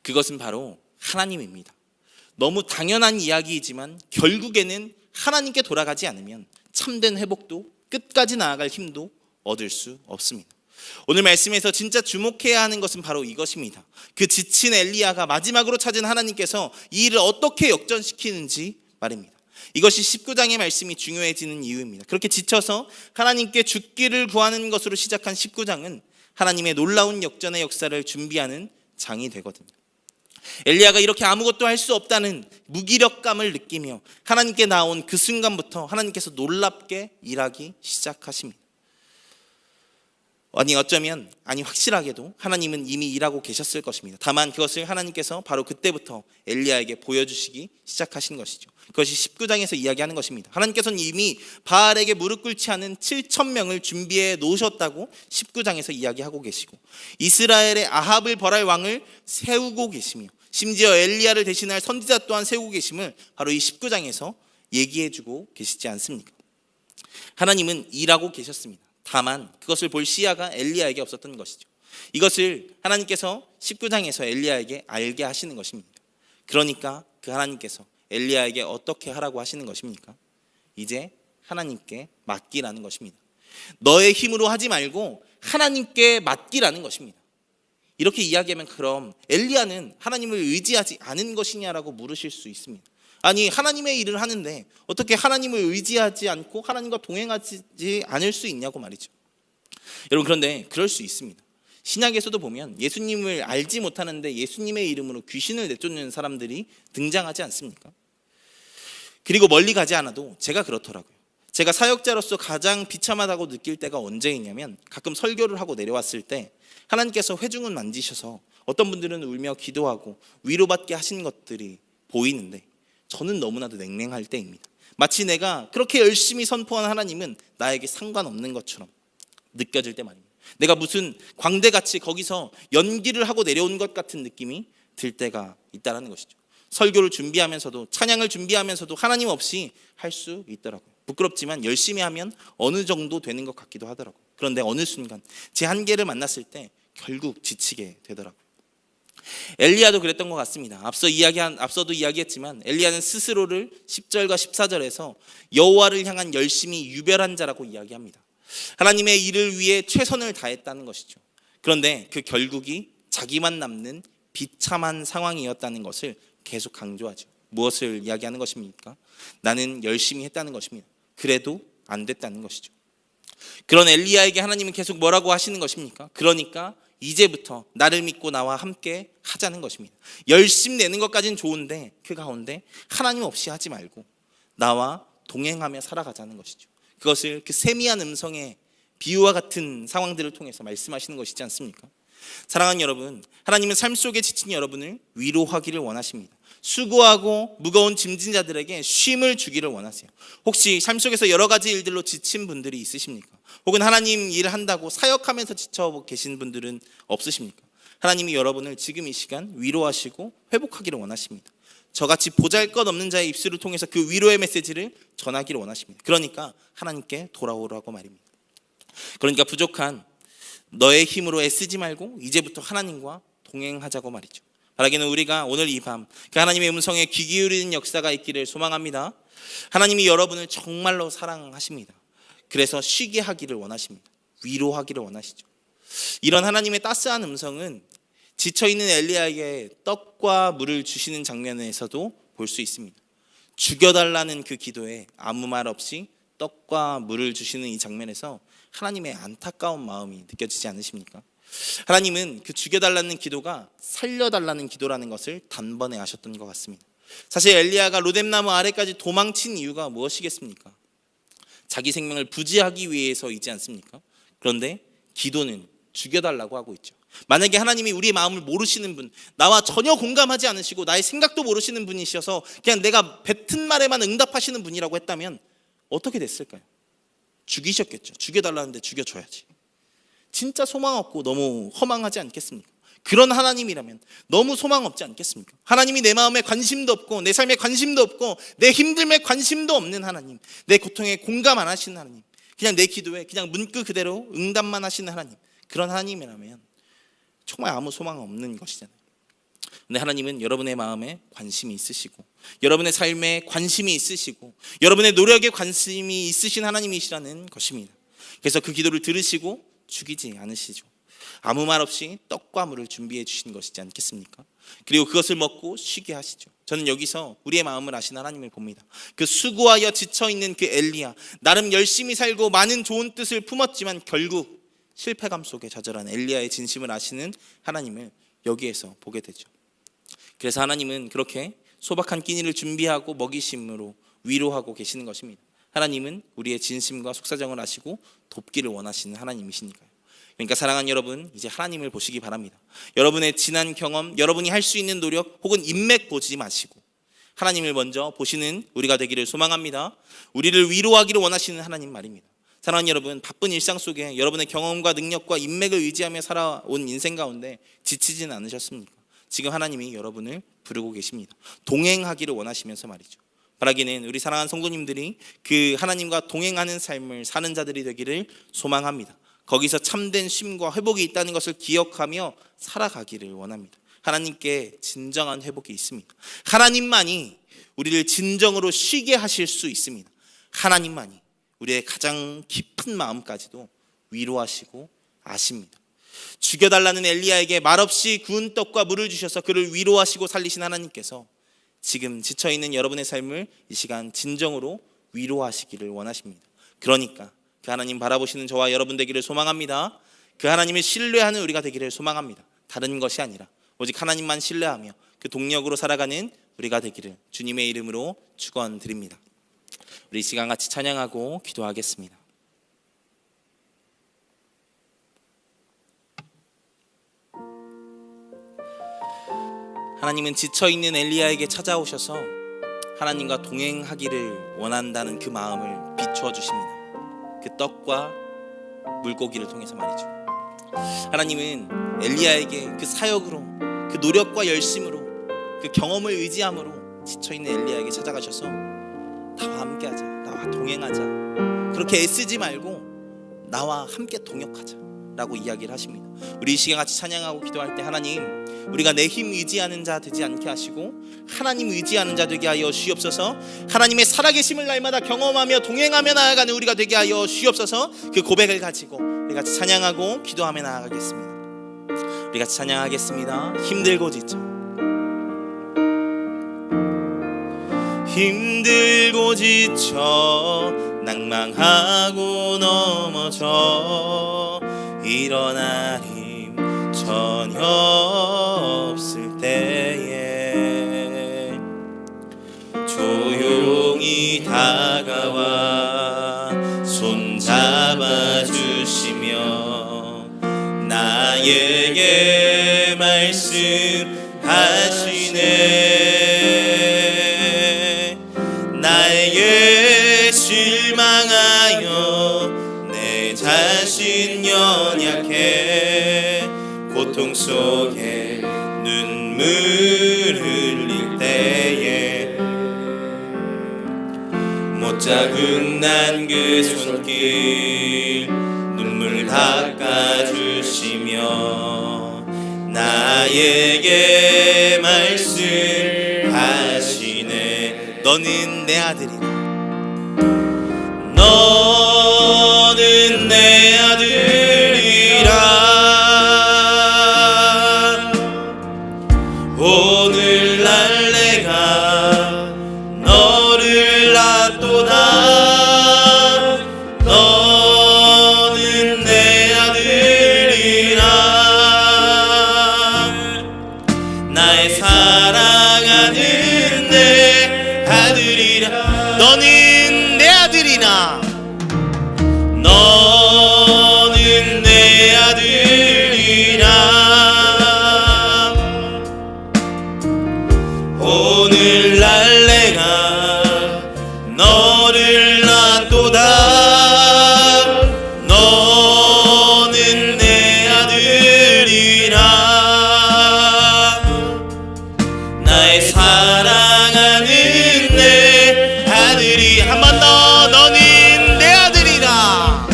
그것은 바로 하나님입니다. 너무 당연한 이야기이지만 결국에는 하나님께 돌아가지 않으면 참된 회복도 끝까지 나아갈 힘도 얻을 수 없습니다. 오늘 말씀에서 진짜 주목해야 하는 것은 바로 이것입니다. 그 지친 엘리야가 마지막으로 찾은 하나님께서 이 일을 어떻게 역전시키는지 말입니다. 이것이 19장의 말씀이 중요해지는 이유입니다. 그렇게 지쳐서 하나님께 죽기를 구하는 것으로 시작한 19장은 하나님의 놀라운 역전의 역사를 준비하는 장이 되거든요. 엘리야가 이렇게 아무것도 할 수 없다는 무기력감을 느끼며 하나님께 나온 그 순간부터 하나님께서 놀랍게 일하기 시작하십니다. 어쩌면 확실하게도 하나님은 이미 일하고 계셨을 것입니다. 다만 그것을 하나님께서 바로 그때부터 엘리야에게 보여주시기 시작하신 것이죠. 그것이 19장에서 이야기하는 것입니다. 하나님께서는 이미 바알에게 무릎 꿇지 않은 7,000명을 준비해 놓으셨다고 19장에서 이야기하고 계시고, 이스라엘의 아합을 벌할 왕을 세우고 계시며 심지어 엘리야를 대신할 선지자 또한 세우고 계심을 바로 이 19장에서 얘기해주고 계시지 않습니까? 하나님은 일하고 계셨습니다. 다만 그것을 볼 시야가 엘리야에게 없었던 것이죠. 이것을 하나님께서 19장에서 엘리야에게 알게 하시는 것입니다. 그러니까 그 하나님께서 엘리야에게 어떻게 하라고 하시는 것입니까? 이제 하나님께 맡기라는 것입니다. 너의 힘으로 하지 말고 하나님께 맡기라는 것입니다. 이렇게 이야기하면 그럼 엘리야는 하나님을 의지하지 않은 것이냐라고 물으실 수 있습니다. 아니, 하나님의 일을 하는데 어떻게 하나님을 의지하지 않고 하나님과 동행하지 않을 수 있냐고 말이죠. 여러분, 그런데 그럴 수 있습니다. 신약에서도 보면 예수님을 알지 못하는데 예수님의 이름으로 귀신을 내쫓는 사람들이 등장하지 않습니까? 그리고 멀리 가지 않아도 제가 그렇더라고요. 제가 사역자로서 가장 비참하다고 느낄 때가 언제이냐면, 가끔 설교를 하고 내려왔을 때 하나님께서 회중을 만지셔서 어떤 분들은 울며 기도하고 위로받게 하신 것들이 보이는데 저는 너무나도 냉랭할 때입니다. 마치 내가 그렇게 열심히 선포한 하나님은 나에게 상관없는 것처럼 느껴질 때 말입니다. 내가 무슨 광대같이 거기서 연기를 하고 내려온 것 같은 느낌이 들 때가 있다는 것이죠. 설교를 준비하면서도, 찬양을 준비하면서도 하나님 없이 할 수 있더라고요. 부끄럽지만 열심히 하면 어느 정도 되는 것 같기도 하더라고요. 그런데 어느 순간 제 한계를 만났을 때 결국 지치게 되더라고요. 엘리야도 그랬던 것 같습니다. 앞서도 이야기했지만 엘리야는 스스로를 10절과 14절에서 여호와를 향한 열심히 유별한 자라고 이야기합니다. 하나님의 일을 위해 최선을 다했다는 것이죠. 그런데 그 결국이 자기만 남는 비참한 상황이었다는 것을 계속 강조하죠. 무엇을 이야기하는 것입니까? 나는 열심히 했다는 것입니다. 그래도 안 됐다는 것이죠. 그런 엘리야에게 하나님은 계속 뭐라고 하시는 것입니까? 그러니까 이제부터 나를 믿고 나와 함께 하자는 것입니다. 열심 내는 것까지는 좋은데 그 가운데 하나님 없이 하지 말고 나와 동행하며 살아가자는 것이죠. 그것을 그 세미한 음성의 비유와 같은 상황들을 통해서 말씀하시는 것이지 않습니까? 사랑하는 여러분, 하나님은 삶 속에 지친 여러분을 위로하기를 원하십니다. 수고하고 무거운 짐진 자들에게 쉼을 주기를 원하세요. 혹시 삶 속에서 여러 가지 일들로 지친 분들이 있으십니까? 혹은 하나님 일을 한다고 사역하면서 지쳐 계신 분들은 없으십니까? 하나님이 여러분을 지금 이 시간 위로하시고 회복하기를 원하십니다. 저같이 보잘것없는 자의 입술을 통해서 그 위로의 메시지를 전하기를 원하십니다. 그러니까 하나님께 돌아오라고 말입니다. 그러니까 부족한 너의 힘으로 애쓰지 말고 이제부터 하나님과 동행하자고 말이죠. 바라기는 우리가 오늘 이 밤 그 하나님의 음성에 귀 기울이는 역사가 있기를 소망합니다. 하나님이 여러분을 정말로 사랑하십니다. 그래서 쉬게 하기를 원하십니다. 위로하기를 원하시죠. 이런 하나님의 따스한 음성은 지쳐있는 엘리야에게 떡과 물을 주시는 장면에서도 볼 수 있습니다. 죽여달라는 그 기도에 아무 말 없이 떡과 물을 주시는 이 장면에서 하나님의 안타까운 마음이 느껴지지 않으십니까? 하나님은 그 죽여달라는 기도가 살려달라는 기도라는 것을 단번에 아셨던 것 같습니다. 사실 엘리야가 로뎀나무 아래까지 도망친 이유가 무엇이겠습니까? 자기 생명을 부지하기 위해서이지 않습니까? 그런데 기도는 죽여달라고 하고 있죠. 만약에 하나님이 우리의 마음을 모르시는 분, 나와 전혀 공감하지 않으시고 나의 생각도 모르시는 분이셔서 그냥 내가 뱉은 말에만 응답하시는 분이라고 했다면 어떻게 됐을까요? 죽이셨겠죠. 죽여달라는데 죽여줘야지. 진짜 소망 없고 너무 허망하지 않겠습니까? 그런 하나님이라면 너무 소망 없지 않겠습니까? 하나님이 내 마음에 관심도 없고 내 삶에 관심도 없고 내 힘듦에 관심도 없는 하나님, 내 고통에 공감 안 하시는 하나님, 그냥 내 기도에 그냥 문구 그대로 응답만 하시는 하나님, 그런 하나님이라면 정말 아무 소망 없는 것이잖아요. 근데 하나님은 여러분의 마음에 관심이 있으시고 여러분의 삶에 관심이 있으시고 여러분의 노력에 관심이 있으신 하나님이시라는 것입니다. 그래서 그 기도를 들으시고 죽이지 않으시죠. 아무 말 없이 떡과 물을 준비해 주신 것이지 않겠습니까? 그리고 그것을 먹고 쉬게 하시죠. 저는 여기서 우리의 마음을 아신 하나님을 봅니다. 그 수고하여 지쳐있는 그 엘리야, 나름 열심히 살고 많은 좋은 뜻을 품었지만 결국 실패감 속에 좌절한 엘리야의 진심을 아시는 하나님을 여기에서 보게 되죠. 그래서 하나님은 그렇게 소박한 끼니를 준비하고 먹이심으로 위로하고 계시는 것입니다. 하나님은 우리의 진심과 속사정을 아시고 돕기를 원하시는 하나님이시니까요. 그러니까 사랑하는 여러분, 이제 하나님을 보시기 바랍니다. 여러분의 지난 경험, 여러분이 할 수 있는 노력 혹은 인맥 보지 마시고 하나님을 먼저 보시는 우리가 되기를 소망합니다. 우리를 위로하기를 원하시는 하나님 말입니다. 사랑하는 여러분, 바쁜 일상 속에 여러분의 경험과 능력과 인맥을 의지하며 살아온 인생 가운데 지치지는 않으셨습니까? 지금 하나님이 여러분을 부르고 계십니다. 동행하기를 원하시면서 말이죠. 바라기는 우리 사랑하는 성도님들이 그 하나님과 동행하는 삶을 사는 자들이 되기를 소망합니다. 거기서 참된 쉼과 회복이 있다는 것을 기억하며 살아가기를 원합니다. 하나님께 진정한 회복이 있습니다. 하나님만이 우리를 진정으로 쉬게 하실 수 있습니다. 하나님만이 우리의 가장 깊은 마음까지도 위로하시고 아십니다. 죽여달라는 엘리야에게 말없이 구운 떡과 물을 주셔서 그를 위로하시고 살리신 하나님께서 지금 지쳐있는 여러분의 삶을 이 시간 진정으로 위로하시기를 원하십니다. 그러니까 그 하나님 바라보시는 저와 여러분 되기를 소망합니다. 그 하나님을 신뢰하는 우리가 되기를 소망합니다. 다른 것이 아니라 오직 하나님만 신뢰하며 그 동력으로 살아가는 우리가 되기를 주님의 이름으로 축원드립니다. 우리 이 시간 같이 찬양하고 기도하겠습니다. 하나님은 지쳐있는 엘리야에게 찾아오셔서 하나님과 동행하기를 원한다는 그 마음을 비추어 주십니다. 그 떡과 물고기를 통해서 말이죠. 하나님은 엘리야에게 그 사역으로, 그 노력과 열심으로, 그 경험을 의지함으로 지쳐있는 엘리야에게 찾아가셔서 나와 함께하자, 나와 동행하자, 그렇게 애쓰지 말고 나와 함께 동역하자 라고 이야기를 하십니다. 우리 이 시간 같이 찬양하고 기도할 때 하나님, 우리가 내 힘 의지하는 자 되지 않게 하시고 하나님 의지하는 자 되게 하여 주옵소서. 하나님의 살아계심을 날마다 경험하며 동행하며 나아가는 우리가 되게 하여 주옵소서. 그 고백을 가지고 우리 같이 찬양하고 기도하며 나아가겠습니다. 우리 같이 찬양하겠습니다. 힘들고 지쳐, 힘들고 지쳐 낭망하고 넘어져 일어나 힘 전혀 없을 때에 조용히 다가와 손잡아 주시며 나에게 말씀하시네. 나에게 실망하여 내 자신 연약해 고통 속에 눈물 흘릴 때에 못자국 난 그 손길 눈물 닦아주시며 나에게 말씀하시네. 너는 내 아들이라, 너는 내 아들이라. 오늘날 내가 너를 낳도다. 너는 내 아들이라. 나의 사랑하는 내 아들이라. 너는 내 아들이나. 너는 내 아들이라. 오늘날 내가 너를 낳도다. 너는 내 아들이라. 나의 사랑하는 내 아들이. 한 번 더. 너는 내 아들이라.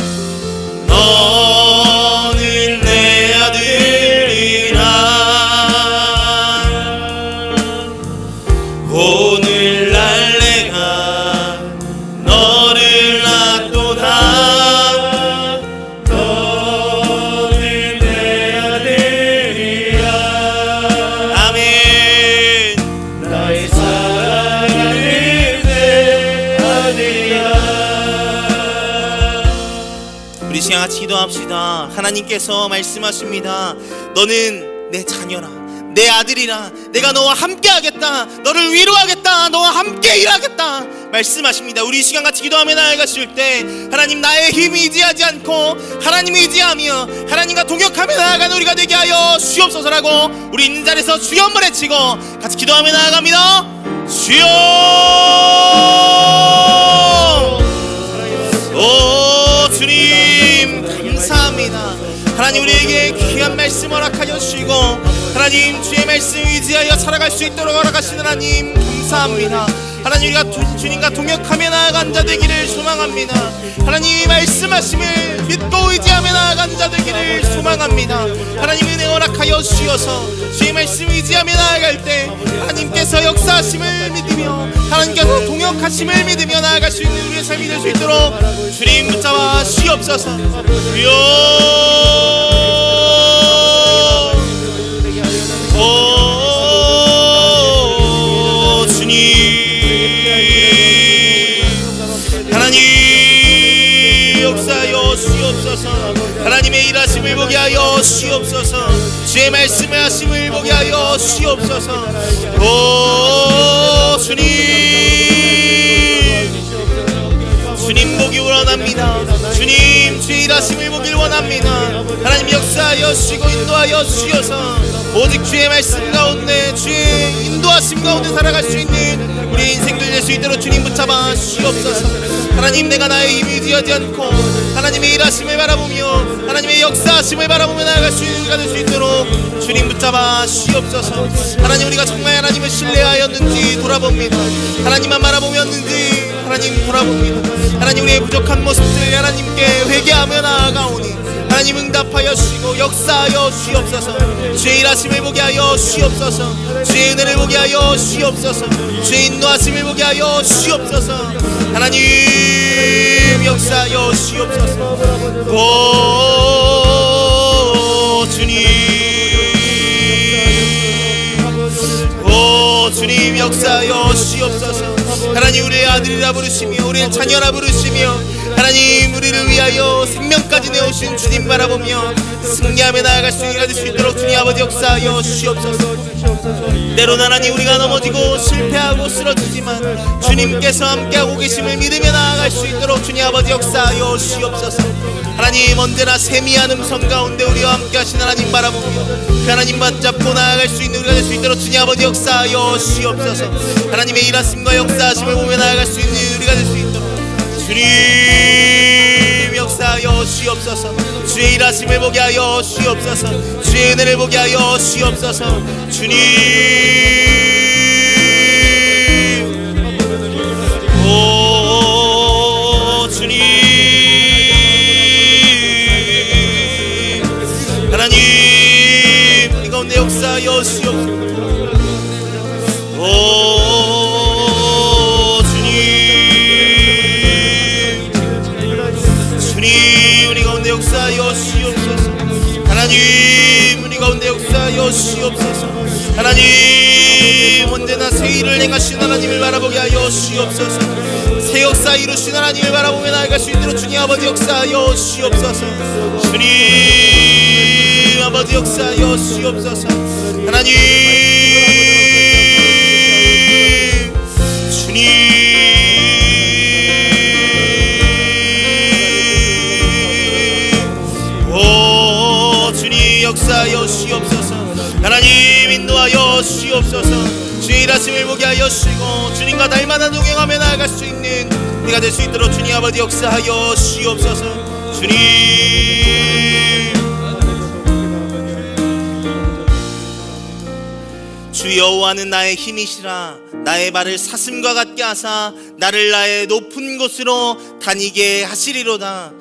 너는 내 아들이라. 오늘날 내가 너를 낳도다. 너는 내 아들이라. 아멘. 나의 사랑하는 내 아들이라. 우리 시간 같이 기도합시다. 하나님께서 말씀하십니다. 너는 내 자녀라. 내 아들이라 내가 너와 함께 하겠다, 너를 위로하겠다, 너와 함께 일하겠다 말씀하십니다. 우리 이 시간 같이 기도하며 나아가실 때 하나님, 나의 힘이 의지하지 않고 하나님을 의지하며 하나님과 동역하며 나아가는 우리가 되게 하여 주옵소서라고 우리 있는 자리에서 주여 한번 외치고 같이 기도하며 나아갑니다. 주여, 오 주님 감사합니다. 하나님, 우리에게 귀한 말씀 허락하여 주시고 하나님, 주의 말씀 의지하여 살아갈 수 있도록 허락하시는 하나님 감사합니다. 하나님, 우리가 주님과 동역하며 나아간 자 되기를 소망합니다. 하나님이 말씀하심을 믿고 의지하며 나아간 자 되기를 소망합니다. 하나님, 은혜 허락하여 주시어서 주의 말씀 의지하며 나아갈 때 하나님께서 역사하심을 믿으며 하나님께서 동역하심을 믿으며 나아갈 수 있는 우리의 삶이 될 수 있도록 주님 붙잡아 주옵소서. 주여, 오 주님, 하나님 역사하여 주옵소서. 하나님의 일하심을 보게 하여 주옵소서. 주의 말씀의 하심을 보게 하여 주옵소서. 오 주님, 주님 보기 원합니다. 주님, 주의 일하심을 보길 원합니다. 하나님 역사하여 주시고 인도하여 주시어서 오직 주의 말씀 가운데 주의 인도하심 가운데 살아갈 수 있는 우리 인생들 될 수 있도록 주님 붙잡아 주시옵소서. 하나님, 내가 나의 힘을 의지하지 않고 하나님의 일하심을 바라보며 하나님의 역사하심을 바라보며 나아갈 수 있는 우리가 될 수 있도록 주님 붙잡아 주시옵소서. 하나님, 우리가 정말 하나님을 신뢰하였는지 돌아봅니다. 하나님만 바라보였는지 하나님 돌아봅니다. 하나님, 우리의 부족한 모습들 하나님께 회개하며 나아가오니 하나님 응답하여 주시고 역사하여 주시옵소서. 주의 일하심을 보게 하여 주시옵소서. 주의 은혜를 보게 하여 주시옵소서. 주의 인도하심을 보게 하여 주시옵소서. 하나님 역사하여 주시옵소서. 오 주님, 오 주님 역사하여 주시옵소서. 하나님, 우리의 아들이라 부르시며 우리의 자녀라 부르시며 하나님, 우리를 위하여 생명까지 내오신 주님 바라보며 승리하며 나아갈 수 있게 될 수 있도록 주님 아버지 역사하여 주시옵소서. 때로는 하나님, 우리가 넘어지고 실패하고 쓰러지지만 주님께서 함께하고 계심을 믿으며 나아갈 수 있도록 주님 아버지 역사하여 주시옵소서. 하나님, 언제나 세미한 음성 가운데 우리와 함께 하신 하나님 바라보며 그 하나님 맞잡고 나아갈 수 있는 우리가 될 수 있도록 주님 아버지 역사하여 주시옵소서. 하나님의 일하심과 역사하심을 보며 나아갈 수 있는 우리가 될 수 있도록 주님 역사하여 주시옵소서. 주의 일하심을 보게 하여 주시옵소서. 주의 은혜를 보게 하여 주시옵소서. 주님, 오 주님, 하나님 우리 가운데 역사하여 주시옵소서. 오 주님, 우리 가운데 역사하여 주시옵소서. 하나님, 우리 가운데 역사하여 주시옵소서. 하나님, 언제나 새 일을 행하신 하나님을 바라보게 하여 주시옵소서. 새 역사 이루신 하나님을 바라보며 나아갈 수 있도록 주님 아버지 역사하여 주시옵소서. 주님 아버지 역사하여 주시옵소서. 하나님, 주님, 역사하여 주시옵소서. 하나님 인도하여 주시옵소서. 주의 일하심을 보게 하여 주시고 주님과 날마다 동행하며 나아갈 수 있는 우리가 될 수 있도록 주님 아버지 역사하여 주시옵소서. 주님, 주 여호와는 나의 힘이시라. 나의 발을 사슴과 같게 하사 나를 나의 높은 곳으로 다니게 하시리로다.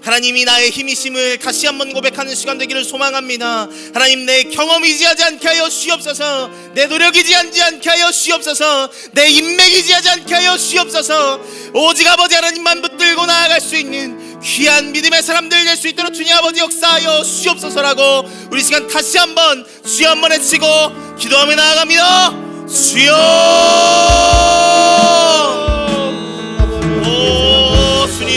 하나님이 나의 힘이심을 다시 한번 고백하는 시간 되기를 소망합니다. 하나님, 내 경험이지하지 않게 하여 주시옵소서. 내 노력이지하지 않게 하여 주시옵소서. 내 인맥이지하지 않게 하여 주시옵소서. 오직 아버지 하나님만 붙들고 나아갈 수 있는 귀한 믿음의 사람들 될 수 있도록 주님 아버지 역사하여 주시옵소서라고 우리 시간 다시 한번 주여 한번 외치고 기도하며 나아갑니다. 주여, 오 주님,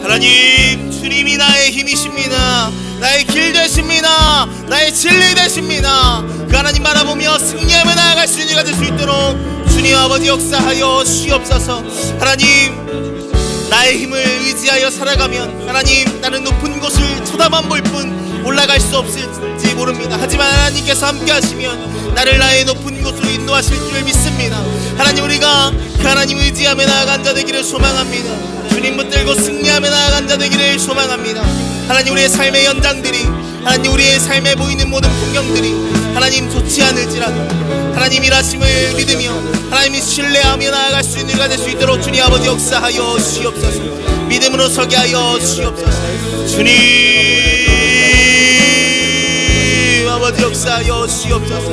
하나님, 주님이 나의 힘이십니다. 나의 길 되십니다. 나의 진리 되십니다. 그 하나님 바라보며 승리하며 나아갈 수 있는 이가 될 수 있도록 주님 아버지 역사하여 주옵소서. 하나님, 나의 힘을 의지하여 살아가면 하나님, 나는 높은 곳을 쳐다만 볼 뿐 올라갈 수 없을지 모릅니다. 하지만 하나님께서 함께 하시면 나를 나의 높은 곳으로 인도하실 줄 믿습니다. 하나님, 우리가 그 하나님 의지하며 나아간 자 되기를 소망합니다. 주님 붙들고 승리하며 나아간 자 되기를 소망합니다. 하나님, 우리의 삶의 연장들이, 하나님 우리의 삶에 보이는 모든 풍경들이 하나님 좋지 않을지라도 하나님 일하심을 믿으며 하나님이 신뢰하며 나아갈 수 있는 이가 될 수 있도록 주님 아버지 역사하여 주옵소서. 믿음으로 서게 하여 주옵소서. 주님 아버지 역사하여 주옵소서.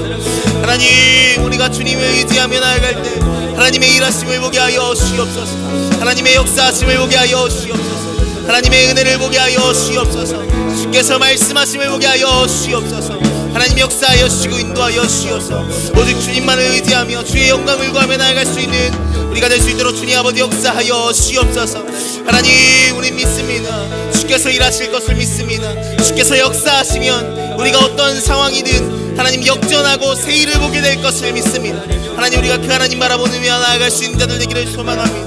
하나님, 우리가 주님을 의지하며 나아갈 때 하나님의 일하심을 보게 하여 주옵소서. 하나님의 역사하심을 보게 하여 주옵소서. 하나님의 은혜를 보게 하여 주옵소서. 주께서 말씀하심을 보게 하여 주옵소서. 하나님 역사하여 주시고 인도하여 주옵소서. 오직 주님만을 의지하며 주의 영광을 구하며 나아갈 수 있는 우리가 될 수 있도록 주님 아버지 역사하여 주옵소서. 하나님, 우리 믿습니다. 주께서 일하실 것을 믿습니다. 주께서 역사하시면 우리가 어떤 상황이든 하나님 역전하고 새 일을 보게 될 것을 믿습니다. 하나님, 우리가 그 하나님 바라보며 나아갈 수 있는 자들 되기를 소망합니다.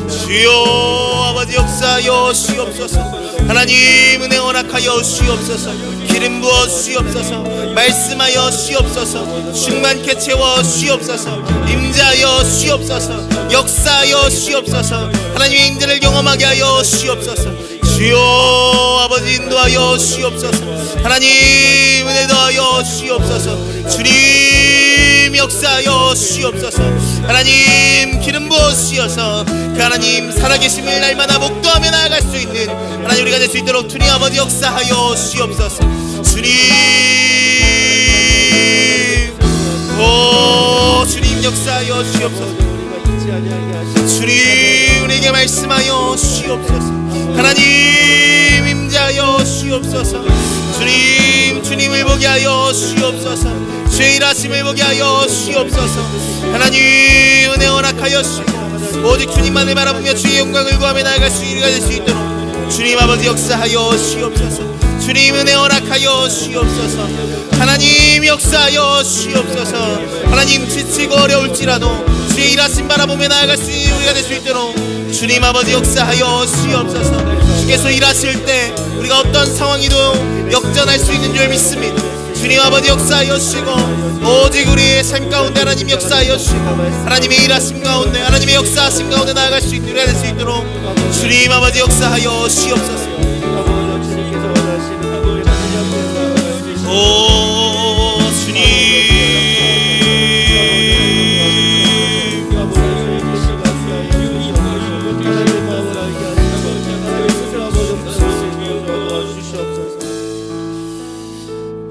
주여 아버지 역사하여 주옵소서. 하나님, 은혜 허락하여 주옵소서. 기름 부어 주옵소서. 말씀하여 주옵소서. 충만케 채워 주옵소서. 임재하여 주옵소서. 역사하여 주옵소서. 하나님의 임재를 경험하게 하여 주옵소서. 주여 아버지 인도하여 주옵소서. 하나님 은혜 더하여 주옵소서. 주님 역사하여 주옵소서. 하나님 기름 부어 주셔서 그 하나님 살아계심을 날마다 목도하며 나아갈 수 있는 하나님 우리가 될 수 있도록 주님 아버지 역사하여 주옵소서. 주님, 오 주님 역사하여 주옵소서. 주님 우리에게 말씀하여 주옵소서. 하나님 임재하여 주옵소서. 주님, 주님을 보게 하여 주옵소서. 주의 일하심을 보게 하여 주옵소서. 하나님 은혜 허락하여 주시고 오직 주님만을 바라보며 주의 영광을 구하며 나아갈 수 있는 이가 될 수 있도록 주님 아버지 역사하여 주옵소서. 주님 은혜 허락하여 주옵소서. 하나님 역사하여 주옵소서. 하나님 지치고 어려울지라도 주의 일하심 바라보며 나아갈 수 있는 우리가 될 수 있도록 주님 아버지 역사하여 주옵소서. 주께서 일하실 때 우리가 어떤 상황이도 역전할 수 있는 줄 믿습니다. 주님 아버지 역사하여 주시고 오직 우리의 삶 가운데 하나님 역사하여 주시고 하나님의 일하심 가운데 하나님의 역사하심 가운데 나아갈 수 있는 우리가 될 수 있도록 주님 아버지 역사하여 주옵소서. 오 주님,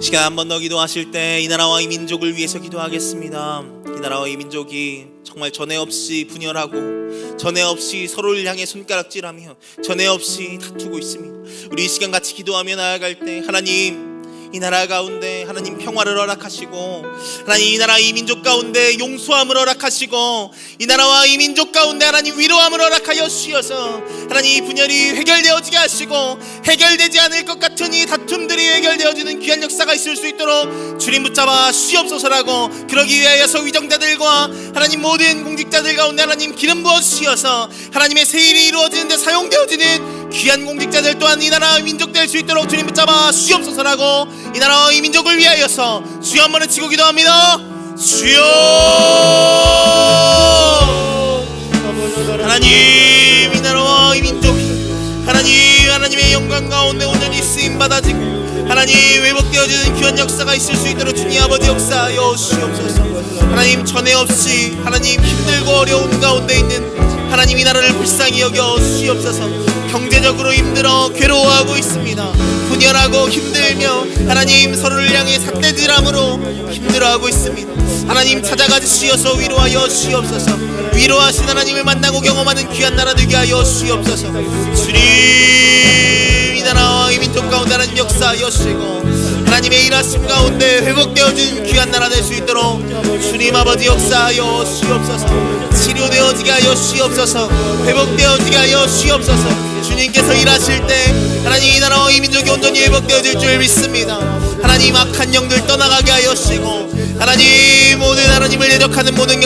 시간 한 번 더 기도하실 때 이 나라와 이 민족을 위해서 기도하겠습니다. 이 나라와 이 민족이 정말 전에 없이 분열하고 전에 없이 서로를 향해 손가락질하며 전에 없이 다투고 있습니다. 우리 이 시간 같이 기도하며 나아갈 때 하나님 이 나라 가운데 하나님 평화를 허락하시고 하나님 이 나라 이 민족 가운데 용서함을 허락하시고 이 나라와 이 민족 가운데 하나님 위로함을 허락하여 주셔서 하나님 이 분열이 해결되어지게 하시고 해결되지 않을 것 같은 이 다툼들이 해결되어지는 귀한 역사가 있을 수 있도록 주님 붙잡아 주옵소서라고 그러기 위하여서 위정자들과 하나님 모든 공직자들 가운데 하나님 기름 부어 주셔서 하나님의 새 일이 이루어지는 데 사용되어지는 귀한 공직자들 또한 이 나라와 민족 될 수 있도록 주님 붙잡아 주옵소서라고 이 나라와 이 민족을 위하여서 주여 한 번 외치고 기도합니다. 주여 하나님 이 나라와 이 민족이 하나님의 영광 가운데 온전히 쓰임받아지고 하나님 회복되어지는 귀한 역사가 있을 수 있도록 주님 아버지 역사하여 주옵소서. 하나님 전에 없이 하나님 힘들고 어려운 가운데 있는 하나님 이 나라를 불쌍히 여겨 주시옵소서. 경제적으로 힘들어 괴로워하고 있습니다. 분열하고 힘들며 하나님 서로를 향해 삿대질함으로 힘들어하고 있습니다. 하나님 찾아가 주시어서 위로하여 주시옵소서. 위로하신 하나님을 만나고 경험하는 귀한 나라 되게 하여 주시옵소서. 주님 이 나라와 이 민족 가운데 하나님 역사하시고 하나님의 일하심 가운데 회복되어진 귀한 나라 될 수 있도록 주님 아버지 역사하여 주옵소서. 치료되어지게 하여 주옵소서. 회복되어지게 하여 주옵소서. 주님께서 일하실 때 하나님 이 나라와 이 민족이 온전히 회복되어질 줄 믿습니다. 하나님 악한 영들 떠나가게 하시고 하나님 모든 하나님을 대적하는 모든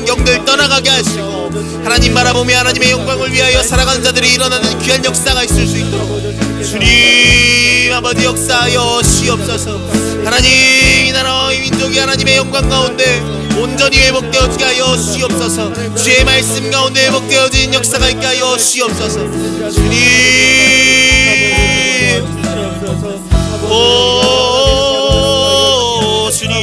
영들 떠나가게 하시고 하나님 바라보며 하나님의 영광을 위하여 살아가는 자들이 일어나는 귀한 역사가 있을 수 있도록 주님 아버지 역사하여 주옵소서. 하나님 이 나라와 이 민족이 하나님의 영광 가운데 온전히 회복되어지게 하여 주옵소서. 주의 말씀 가운데 회복되어진 역사가 있게 하여 주옵소서. 주님 오 주님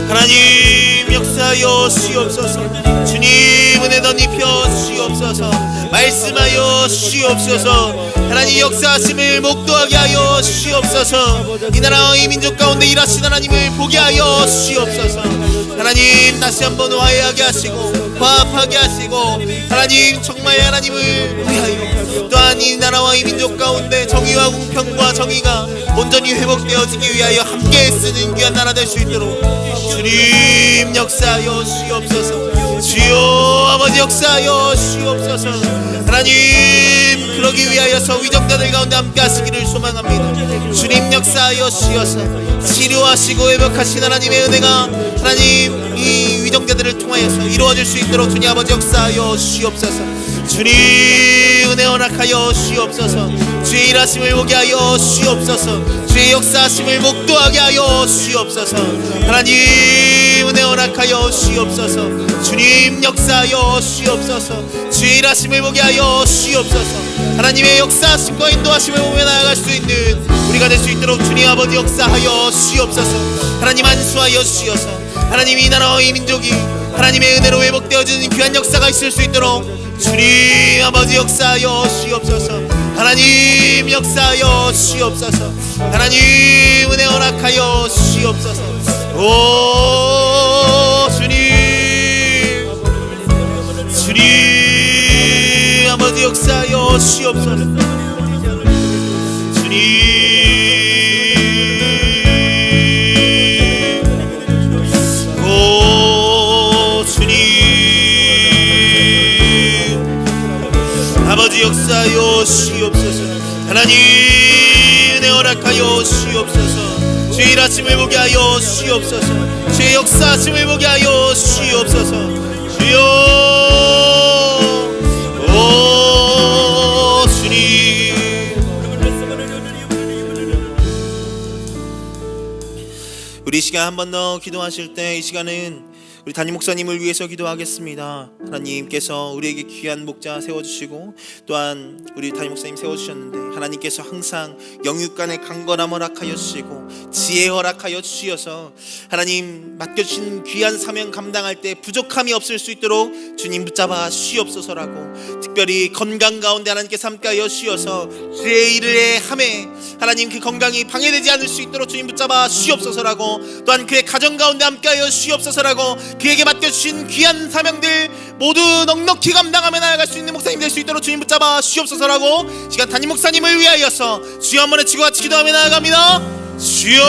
하나님 역사하여 주옵소서. 주님 은혜 덧입혀 주옵소서. 말씀하여 주옵소서. 하나님 역사하심을 목도하게 하여 주옵소서. 이 나라와 이 민족 가운데 일하신 하나님을 보게 하여 주옵소서. 하나님 다시 한번 화해하게 하시고 화합하게 하시고 하나님 정말 하나님을 위하여 또한 이 나라와 이 민족 가운데 정의와 공평과 정의가 온전히 회복되어지기 위하여 함께 쓰는 귀한 나라 될 수 있도록 주님 역사하여 주옵소서. 주여 아버지 역사하여 주옵소서. 하나님 그러기 위하여서 위정자들 가운데 함께 하시기를 소망합니다. 주님 역사하여 주셔서 치료하시고 회복하신 하나님의 은혜가 하나님 이 위정자들을 통하여서 이루어질 수 있도록 주님 아버지 역사하여 주옵소서. 주님 은혜 허락하여 주옵소서. 주의 일하심을 보게 하여 주옵소서. 주의 역사하심을 목도하게 하여 주옵소서. 하나님 은혜 허락하여 주옵소서. 주님 역사하여 주옵소서. 주의 일하심을 보게 하여 주옵소서. 하나님의 역사하심과 인도하심을 보며 나아갈 수 있는 우리가 될 수 있도록 주님 아버지 역사하여 주옵소서. 하나님 안수하여 주셔서 하나님 이 나라와 이 민족이 하나님의 은혜로 회복되어지는 귀한 역사가 있을 수 있도록 주님 아버지 역사하여 주옵소서. 하나님 역사하여 주옵소서. 하나님 은혜 허락하여 주옵소서. 오 주님 주님 아버지 역사하여 주옵소서. 주님 아버지 역사하여 주옵소서. 하나님 은혜 허락하여 주옵소서. 주의 일하심을 보게 하여 주옵소서. 주의 역사하심을 보게 하여 주옵소서. 주여 오 주님 우리 시간 한 번 더 기도하실 때 이 시간은 우리 담임 목사님을 위해서 기도하겠습니다. 하나님께서 우리에게 귀한 목자 세워주시고 또한 우리 담임 목사님 세워주셨는데 하나님께서 항상 영육간의 강건함 허락하여 주시고 지혜 허락하여 주시어서 하나님 맡겨주신 귀한 사명 감당할 때 부족함이 없을 수 있도록 주님 붙잡아 주시옵소서라고 특별히 건강 가운데 하나님께서 함께하여 주시어서 주의 일을 함에 하나님 그 건강이 방해되지 않을 수 있도록 주님 붙잡아 주시옵소서라고 또한 그의 가정 가운데 함께하여 주시옵소서라고 그에게 맡겨주신 귀한 사명들 모두 넉넉히 감당하며 나아갈 수 있는 목사님 될 수 있도록 주님 붙잡아 주시옵소서라고 시간 담임 목사님을 위하여서 주여 한번 외치고 같이 기도하며 나아갑니다. 주여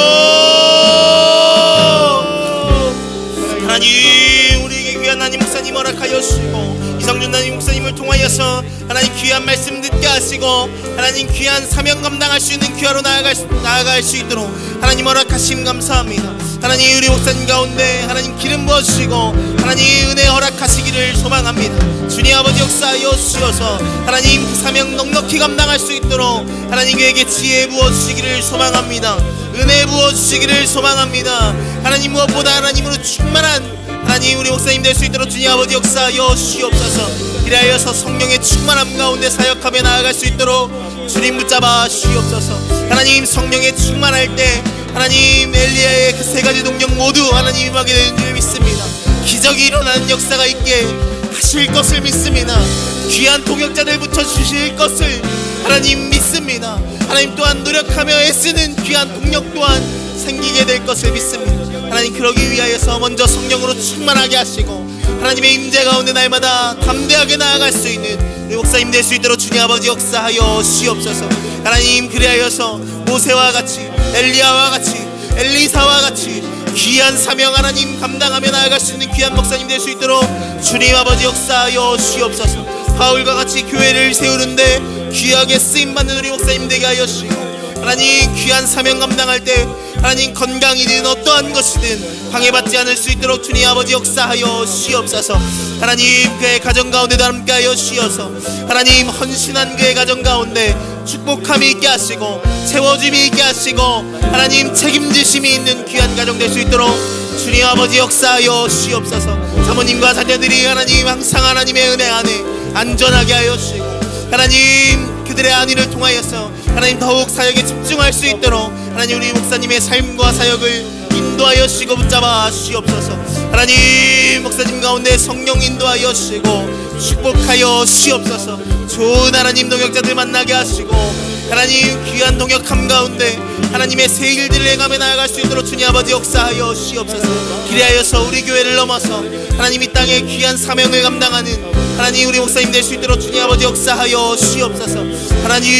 하나님 우리에게 귀한 담임 목사님 허락하여 주시고 이성준 담임 목사님을 통하여서 하나님 귀한 말씀 듣게 하시고 하나님 귀한 사명 감당할 수 있는 귀하로 나아갈 수 있도록 하나님 허락하심 감사합니다. 하나님 우리 목사님 가운데 하나님 기름 부어주시고 하나님 은혜 허락하시기를 소망합니다. 주님 아버지 역사하여 주셔서 하나님 그 사명 넉넉히 감당할 수 있도록 하나님 그에게 지혜 부어주시기를 소망합니다. 은혜 부어주시기를 소망합니다. 하나님 무엇보다 하나님으로 충만한 하나님 우리 목사님 될 수 있도록 주님 아버지 역사하여 주시옵소서. 그리하여서 성령의 충만함 가운데 사역하며 나아갈 수 있도록 주님 붙잡아 주시옵소서. 하나님 성령의 충만할 때 하나님 엘리야의 그 세 가지 동력 모두 하나님 임하게 되는 줄 믿습니다. 기적이 일어나는 역사가 있게 하실 것을 믿습니다. 귀한 동역자들 붙여주실 것을 하나님 믿습니다. 하나님 또한 노력하며 애쓰는 귀한 동력 또한 생기게 될 것을 믿습니다. 하나님 그러기 위하여서 먼저 성령으로 충만하게 하시고 하나님의 임재 가운데 날마다 담대하게 나아갈 수 있는 우리 목사님 될 수 있도록 주님 아버지 역사하여 주시옵소서. 하나님, 그리하여서 모세와 같이, 엘리야와 같이, 엘리사와 같이 귀한 사명 하나님 감당하며 나아갈 수 있는 귀한 목사님 될 수 있도록 주님 아버지 역사하여 주시옵소서. 바울과 같이 교회를 세우는데 귀하게 쓰임받는 우리 목사님 되게 하여 주시고, 하나님 귀한 사명 감당할 때 하나님 건강이든 어떠한 것이든 방해받지 않을 수 있도록 주님 아버지 역사하여 주시옵소서. 하나님, 그의 가정 가운데도 함께하여 주시어서 하나님 헌신한 그의 가정 가운데 축복함이 있게 하시고 채워짐이 있게 하시고 하나님 책임지심이 있는 귀한 가정 될 수 있도록 주님 아버지 역사하여 주시옵소서. 사모님과 자녀들이 하나님 항상 하나님의 은혜 안에 안전하게 하여 주시고, 하나님 그들의 안위를 통하여서 하나님 더욱 사역에 집중할 수 있도록 하나님 우리 목사님의 삶과 사역을 인도하여 주시고 붙잡아 주시옵소서. 하나님 목사님 가운데 성령 인도하여 주시고 축복하여 주시옵소서. 좋은 하나님 동역자들 만나게 하시고 하나님 귀한 동역함 가운데 하나님의 새 일들을 행하며 나아갈 수 있도록 주님 아버지 역사하여 주시옵소서. 그리하여서 우리 교회를 넘어서 하나님 이 땅에 귀한 사명을 감당하는 하나님 우리 목사님 될 수 있도록 주님 아버지 역사하여 주시옵소서. 하나님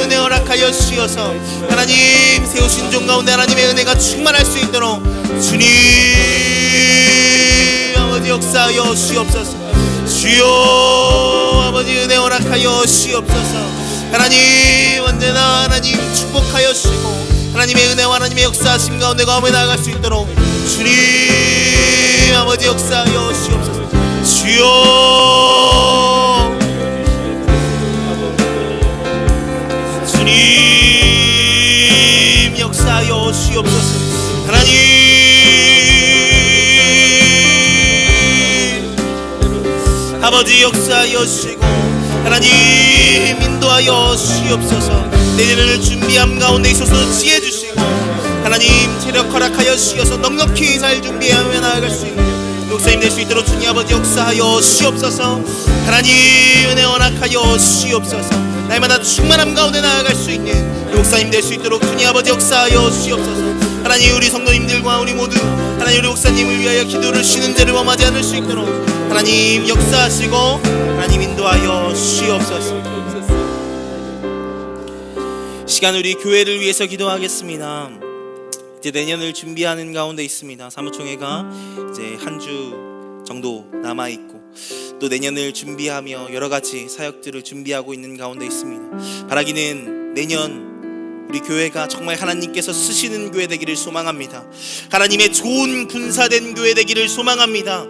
은혜 허락하여 주시어서 하나님 세우신 종 가운데 하나님의 은혜가 충만할 수 있도록 주님 아버지 역사하여 주시옵소서. 주여 아버지 은혜 허락하여 주시옵소서. 하나님 언제나 하나님 축복하여 주시고 하나님의 은혜와 하나님의 역사하심 가운데 가며 나아갈 수 있도록 주님 아버지 역사하여 주시옵소서. 주여 주님 역사하여 주시옵소서. 하나님 아버지 역사하여 주시고 하나님 인도하여 주시옵소서. 내년을 준비함 가운데 있어서 지혜 주시고 하나님 체력 허락하여 주시어서 넉넉히 잘 준비하며 나아갈 수 있는 목사님 될 수 있도록 주님 아버지 역사하여 주시옵소서. 하나님 은혜 허락하여 주시옵소서. 날마다 충만함 가운데 나아갈 수 있는 목사님 될 수 있도록 주님 아버지 역사하여 주시옵소서. 하나님 우리 성도님들과 우리 모두 하나님 우리 목사님을 위하여 기도를 쉬는 죄를 범하지 않을 수 있도록 하나님 역사하시고 하나님 인도하여 주시옵소서. 시간 우리 교회를 위해서 기도하겠습니다. 이제 내년을 준비하는 가운데 있습니다. 사무총회가 이제 한 주 정도 남아 있고 또 내년을 준비하며 여러 가지 사역들을 준비하고 있는 가운데 있습니다. 바라기는 내년 우리 교회가 정말 하나님께서 쓰시는 교회 되기를 소망합니다. 하나님의 좋은 군사된 교회 되기를 소망합니다.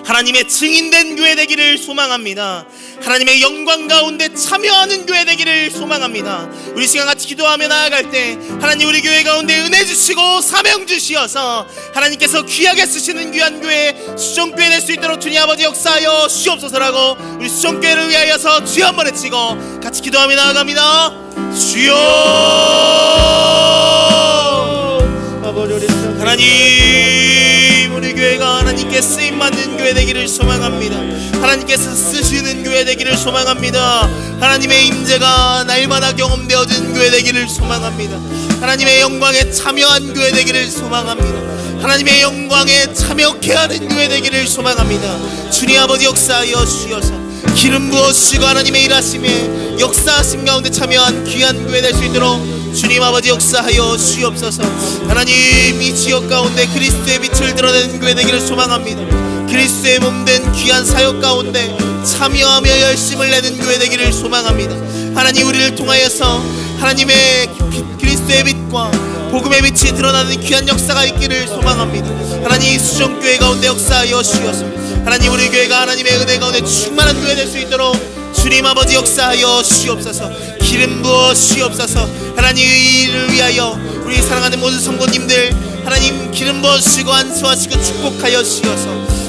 하나님의 증인된 교회 되기를 소망합니다. 하나님의 영광 가운데 참여하는 교회 되기를 소망합니다. 우리 시간 같이 기도하며 나아갈 때 하나님 우리 교회 가운데 은혜 주시고 사명 주시어서 하나님께서 귀하게 쓰시는 귀한 교회 수정교회 될 수 있도록 주님 아버지 역사하여 주옵소서라고 우리 수정교회를 위하여서 주여 한번 외치고 같이 기도하며 나아갑니다. 주여 하나님 우리 교회가 하나님께 쓰임받는 교회 되기를 소망합니다. 하나님께서 쓰시는 교회 되기를 소망합니다. 하나님의 임재가 날마다 경험되어진 교회 되기를 소망합니다. 하나님의 영광에 참여한 교회 되기를 소망합니다. 하나님의 영광에 참여케 하는 교회 되기를 소망합니다. 주님 아버지 역사하여 주시어서 기름 부어주시고 하나님의 일하심에 역사하심 가운데 참여한 귀한 교회 될 수 있도록 주님 아버지 역사하여 주시옵소서. 하나님 이 지역 가운데 그리스도의 빛을 드러내는 교회 되기를 소망합니다. 그리스도의 몸된 귀한 사역 가운데 참여하며 열심을 내는 교회 되기를 소망합니다. 하나님 우리를 통하여서 하나님의 그리스도의 빛과 복음의 빛이 드러나는 귀한 역사가 있기를 소망합니다. 하나님 수정교회 가운데 역사하여 주시옵소서. 하나님 우리 교회가 하나님의 은혜 가운데 충만한 교회 될 수 있도록 주님 아버지 역사하여 주시옵소서. 기름 부어 주시옵소서. 하나님 이를 위하여 우리 사랑하는 모든 성도님들 하나님 기름 부어 주시고 안수하시고 축복하여 주시어서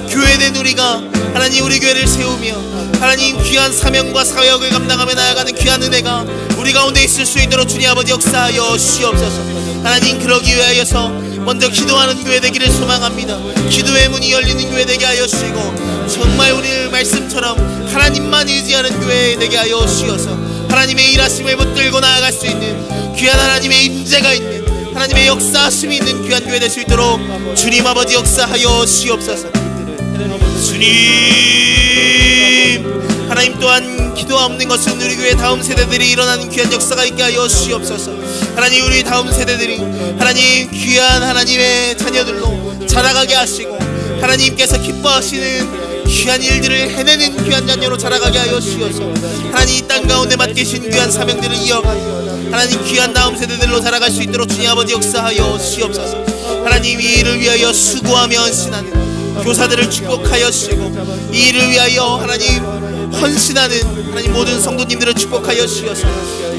교회된 우리가 하나님 우리 교회를 세우며 하나님 귀한 사명과 사역을 감당하며 나아가는 귀한 은혜가 우리 가운데 있을 수 있도록 주님 아버지 역사하여 주시옵소서. 하나님 그러기 위하여서 먼저 기도하는 교회 되기를 소망합니다. 기도의 문이 열리는 교회 되게 하여 주시고 정말 우리를 말씀처럼 하나님만 의지하는 교회 되게 하여 주시어서 하나님의 일하심을 붙들고 나아갈 수 있는 귀한 하나님의 임재가 있는 하나님의 역사하심이 있는 귀한 교회 될 수 있도록 주님 아버지 역사하여 주시옵소서. 주님 하나님 또한 기도가 없는 것은 우리 교회 다음 세대들이 일어나는 귀한 역사가 있게 하여 주시옵소서. 하나님 우리 다음 세대들이 하나님 귀한 하나님의 자녀들로 자라가게 하시고 하나님께서 기뻐하시는 귀한 일들을 해내는 귀한 자녀로 자라가게 하여 주시옵소서. 하나님 이 땅 가운데 맡기신 귀한 사명들을 이어가는 하나님 귀한 다음 세대들로 자라갈 수 있도록 주님 아버지 역사하여 주시옵소서. 하나님 이 일을 위하여 수고하며 헌신하는 교사들을 축복하여 주시고 이 일을 위하여 하나님 헌신하는 하나님 모든 성도님들을 축복하여 주시옵소서.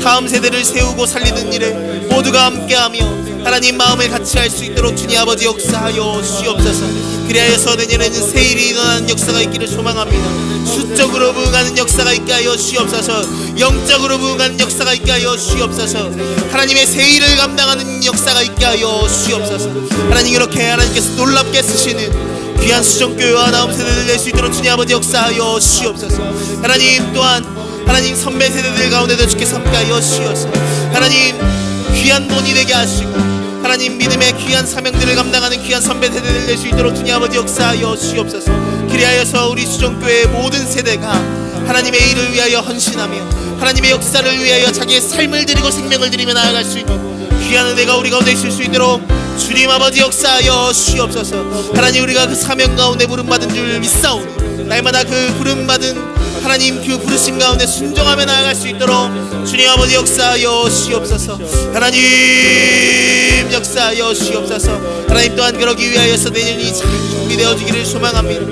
다음 세대를 세우고 살리는 일에 모두가 함께하며 하나님 마음을 같이 할 수 있도록 주님 아버지 역사하여 주시옵소서. 그리하여서 내년에는 새 일이 일어나는 역사가 있기를 소망합니다. 수적으로 부응하는 역사가 있게 하여 주시옵소서. 영적으로 부응하는 역사가 있게 하여 주시옵소서. 하나님의 새 일을 감당하는 역사가 있게 하여 주시옵소서. 하나님 이렇게 하나님께서 놀랍게 쓰시는 귀한 수정교회와 다음 세대를 낼 수 있도록 주님 아버지 역사하여 주시옵소서. 하나님 또한 하나님 선배 세대들 가운데도 주께서 함께하여 주시옵소서. 하나님 귀한 본이 되게 하시고 하나님 믿음의 귀한 사명들을 감당하는 귀한 선배 세대를 낼 수 있도록 주님 아버지 역사하여 주시옵소서. 그리하여서 우리 수정교회의 모든 세대가 하나님의 일을 위하여 헌신하며 하나님의 역사를 위하여 자기의 삶을 드리고 생명을 드리며 나아갈 수 있는 귀한 은혜가 우리 가운데 있을 수 있도록 주님 아버지 역사하여 주시옵소서. 하나님 우리가 그 사명 가운데 부름받은 줄 믿사오니 날마다 그 부름받은 하나님 그 부르심 가운데 순종하며 나아갈 수 있도록 주님 아버지 역사하여 주시옵소서. 하나님 역사하여 주시옵소서. 하나님 또한 그러기 위하여서 내년이 잘 준비되어지기를 소망합니다.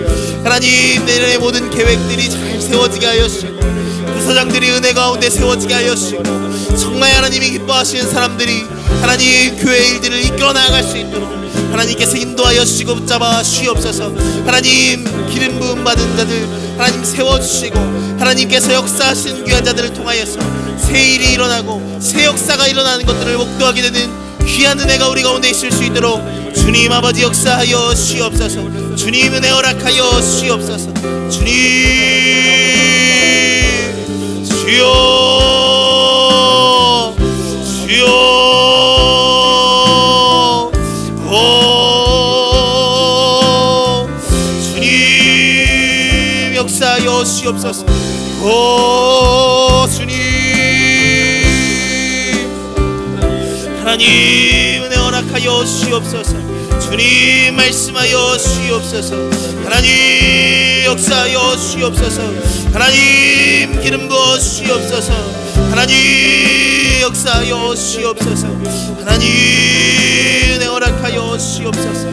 하나님 내년의 모든 계획들이 잘 세워지게 하여 주시고 부서장들이 은혜 가운데 세워지게 하여 주시고 정말 하나님이 기뻐하시는 사람들이 하나님 교회 일들을 이끌어 나아갈 수 있도록 하나님께서 인도하여 주시고 붙잡아 주시옵소서. 하나님 기름 부음 받은 자들 하나님 세워주시고 하나님께서 역사하시는 귀한 자들을 통하여서 새 일이 일어나고 새 역사가 일어나는 것들을 목도하게 되는 귀한 은혜가 우리 가운데 있을 수 있도록 주님 아버지 역사하여 주시옵소서. 주님 은혜 허락하여 주시옵소서. 주님 주여 주여 주님 역사하여 주시옵소서. 오 주님 하나님 은혜 허락하여 주시옵소서. 주님 말씀하여 주시옵소서. 하나님 역사하여 주시옵소서. 하나님 기름 부어 주시옵소서. 하나님 역사하여 주시옵소서. 하나님 은혜 허락하여 주시옵소서.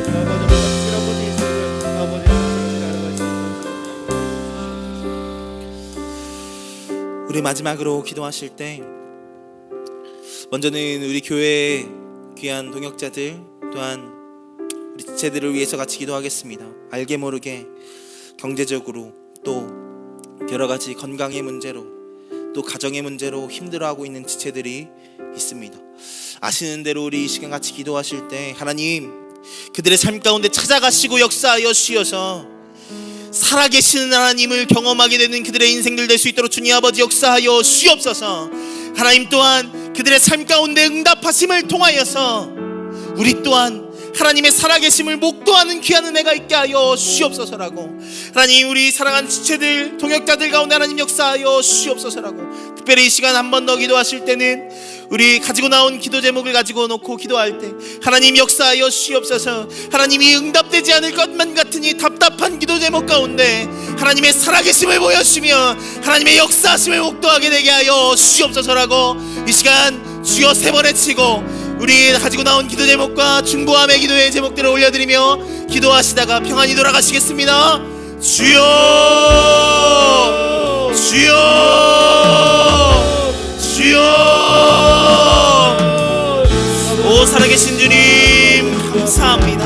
우리 마지막으로 기도하실 때 먼저는 우리 교회의 귀한 동역자들 또한 우리 지체들을 위해서 같이 기도하겠습니다. 알게 모르게 경제적으로 또 여러가지 건강의 문제로 또 가정의 문제로 힘들어하고 있는 지체들이 있습니다. 아시는 대로 우리 이 시간 같이 기도하실 때 하나님 그들의 삶 가운데 찾아가시고 역사하여 주셔서 살아계시는 하나님을 경험하게 되는 그들의 인생들 될 수 있도록 주님 아버지 역사하여 주옵소서. 하나님 또한 그들의 삶 가운데 응답하심을 통하여서 우리 또한 하나님의 살아계심을 목도하는 귀한 은혜가 있게 하여 주시옵소서라고 하나님 우리 사랑하는 지체들 동역자들 가운데 하나님 역사하여 주시옵소서라고 특별히 이 시간 한 번 더 기도하실 때는 우리 가지고 나온 기도 제목을 가지고 놓고 기도할 때 하나님 역사하여 주시옵소서. 하나님이 응답되지 않을 것만 같으니 답답한 기도 제목 가운데 하나님의 살아계심을 보여주시며 하나님의 역사하심을 목도하게 되게 하여 주시옵소서라고 이 시간 주여 세 번 외치고 우리 가지고 나온 기도 제목과 중보함의 기도의 제목들을 올려드리며 기도하시다가 평안히 돌아가시겠습니다. 주여 주여 주여 오 살아계신 주님 감사합니다.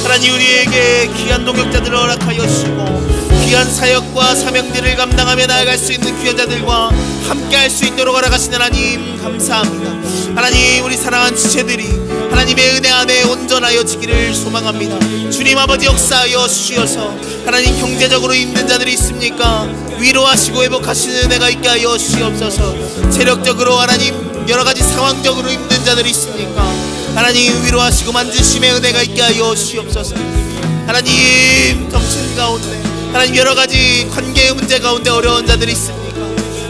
하나님 우리에게 귀한 동역자들을 허락하여 주시고 귀한 사역과 사명들을 감당하며 나아갈 수 있는 귀한 자들과 함께 할 수 있도록 허락하신 하나님 감사합니다. 하나님 우리 사랑한 지체들이 하나님의 은혜 안에 온전하여지기를 소망합니다. 주님 아버지 역사하여 주시어서 하나님 경제적으로 힘든 자들이 있습니까? 위로하시고 회복하시는 은혜가 있게 하여 주시옵소서. 체력적으로 하나님 여러가지 상황적으로 힘든 자들이 있습니까? 하나님 위로하시고 만지심의 은혜가 있게 하여 주시옵소서. 하나님 정신 가운데 하나님 여러 가지 관계의 문제 가운데 어려운 자들이 있습니까?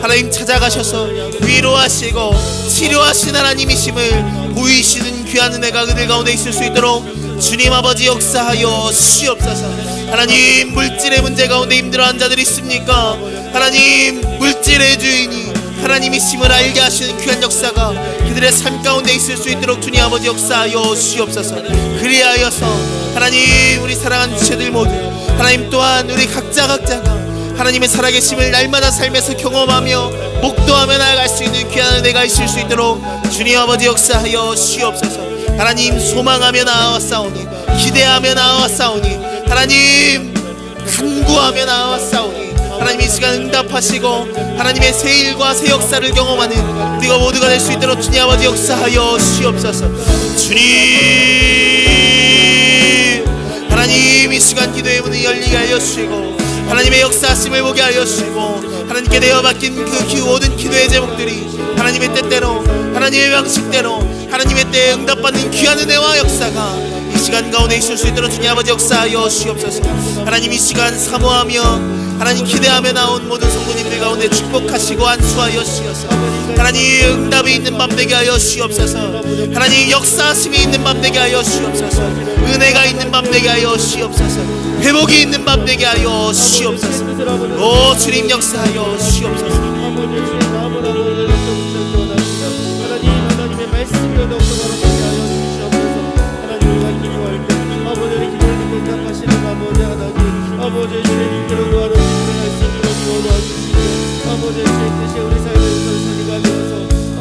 하나님 찾아가셔서 위로하시고 치료하신 하나님이심을 보이시는 귀한 은혜가 그들 가운데 있을 수 있도록 주님 아버지 역사하여 주시옵소서. 하나님 물질의 문제 가운데 힘들어하는 자들이 있습니까? 하나님 물질의 주인이 하나님이심을 알게 하시는 귀한 역사가 그들의 삶 가운데 있을 수 있도록 주님 아버지 역사하여 주시옵소서. 그리하여서 하나님 우리 사랑하는 지체들 모두 하나님 또한 우리 각자가 하나님의 살아계심을 날마다 삶에서 경험하며 목도하며 나아갈 수 있는 귀한 은혜가 있을 수 있도록 주님 아버지 역사하여 주시옵소서. 하나님 소망하며 나아왔사오니 기대하며 나아왔사오니 하나님 간구하며 나아왔사오니 하나님 이 시간 응답하시고 하나님의 새 일과 새 역사를 경험하는 우리가 모두가 될 수 있도록 주님 아버지 역사하여 주시옵소서. 주님 하나님 이 시간 기도의 문을 열리게 하여 주시고 하나님의 역사하심을 보게 하여 주시고 하나님께 내어 맡긴 그 모든 기도의 제목들이 하나님의 뜻대로 하나님의 방식대로 하나님의 때에 응답받는 귀한 은혜와 역사가 이 시간 가운데 있을 수 있도록 주님 아버지 역사하여 주시옵소서. 하나님 이 시간 사모하며 하나님 기대하며 나온 모든 성도님들 가운데 축복하시고 안수하여 주시옵소서. 하나님 응답이 있는 밤 되게 하여 주시옵소서. 하나님 역사하심이 있는 밤 되게 하여 주시옵소서. 은혜가 있는 밤 되게 하여 주시옵소서. 회복이 있는 밤 되게 하여 주시옵소서. 오 주님 역사하여 주시옵소서. 하나님의 말씀이 더욱더 바라보게 하여 주시옵소서. 하나님 우리가 기도할 때 아버지의 기도를 듣고 응답하시는 아버지 하나님 아버지의 주의 님께로 구하러 일어날 수 있도록 도와주시고 아버지의 주의 뜻이 우리 삶에 선리가 되어서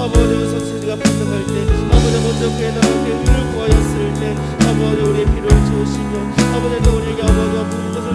아버지의 성신이가 반응할 때 아버지 먼저 그의 나라께 의를 구하였을 때 아버지 우리의 필요를 채우시며 아버지가 우리에게 아버지와 모든 것을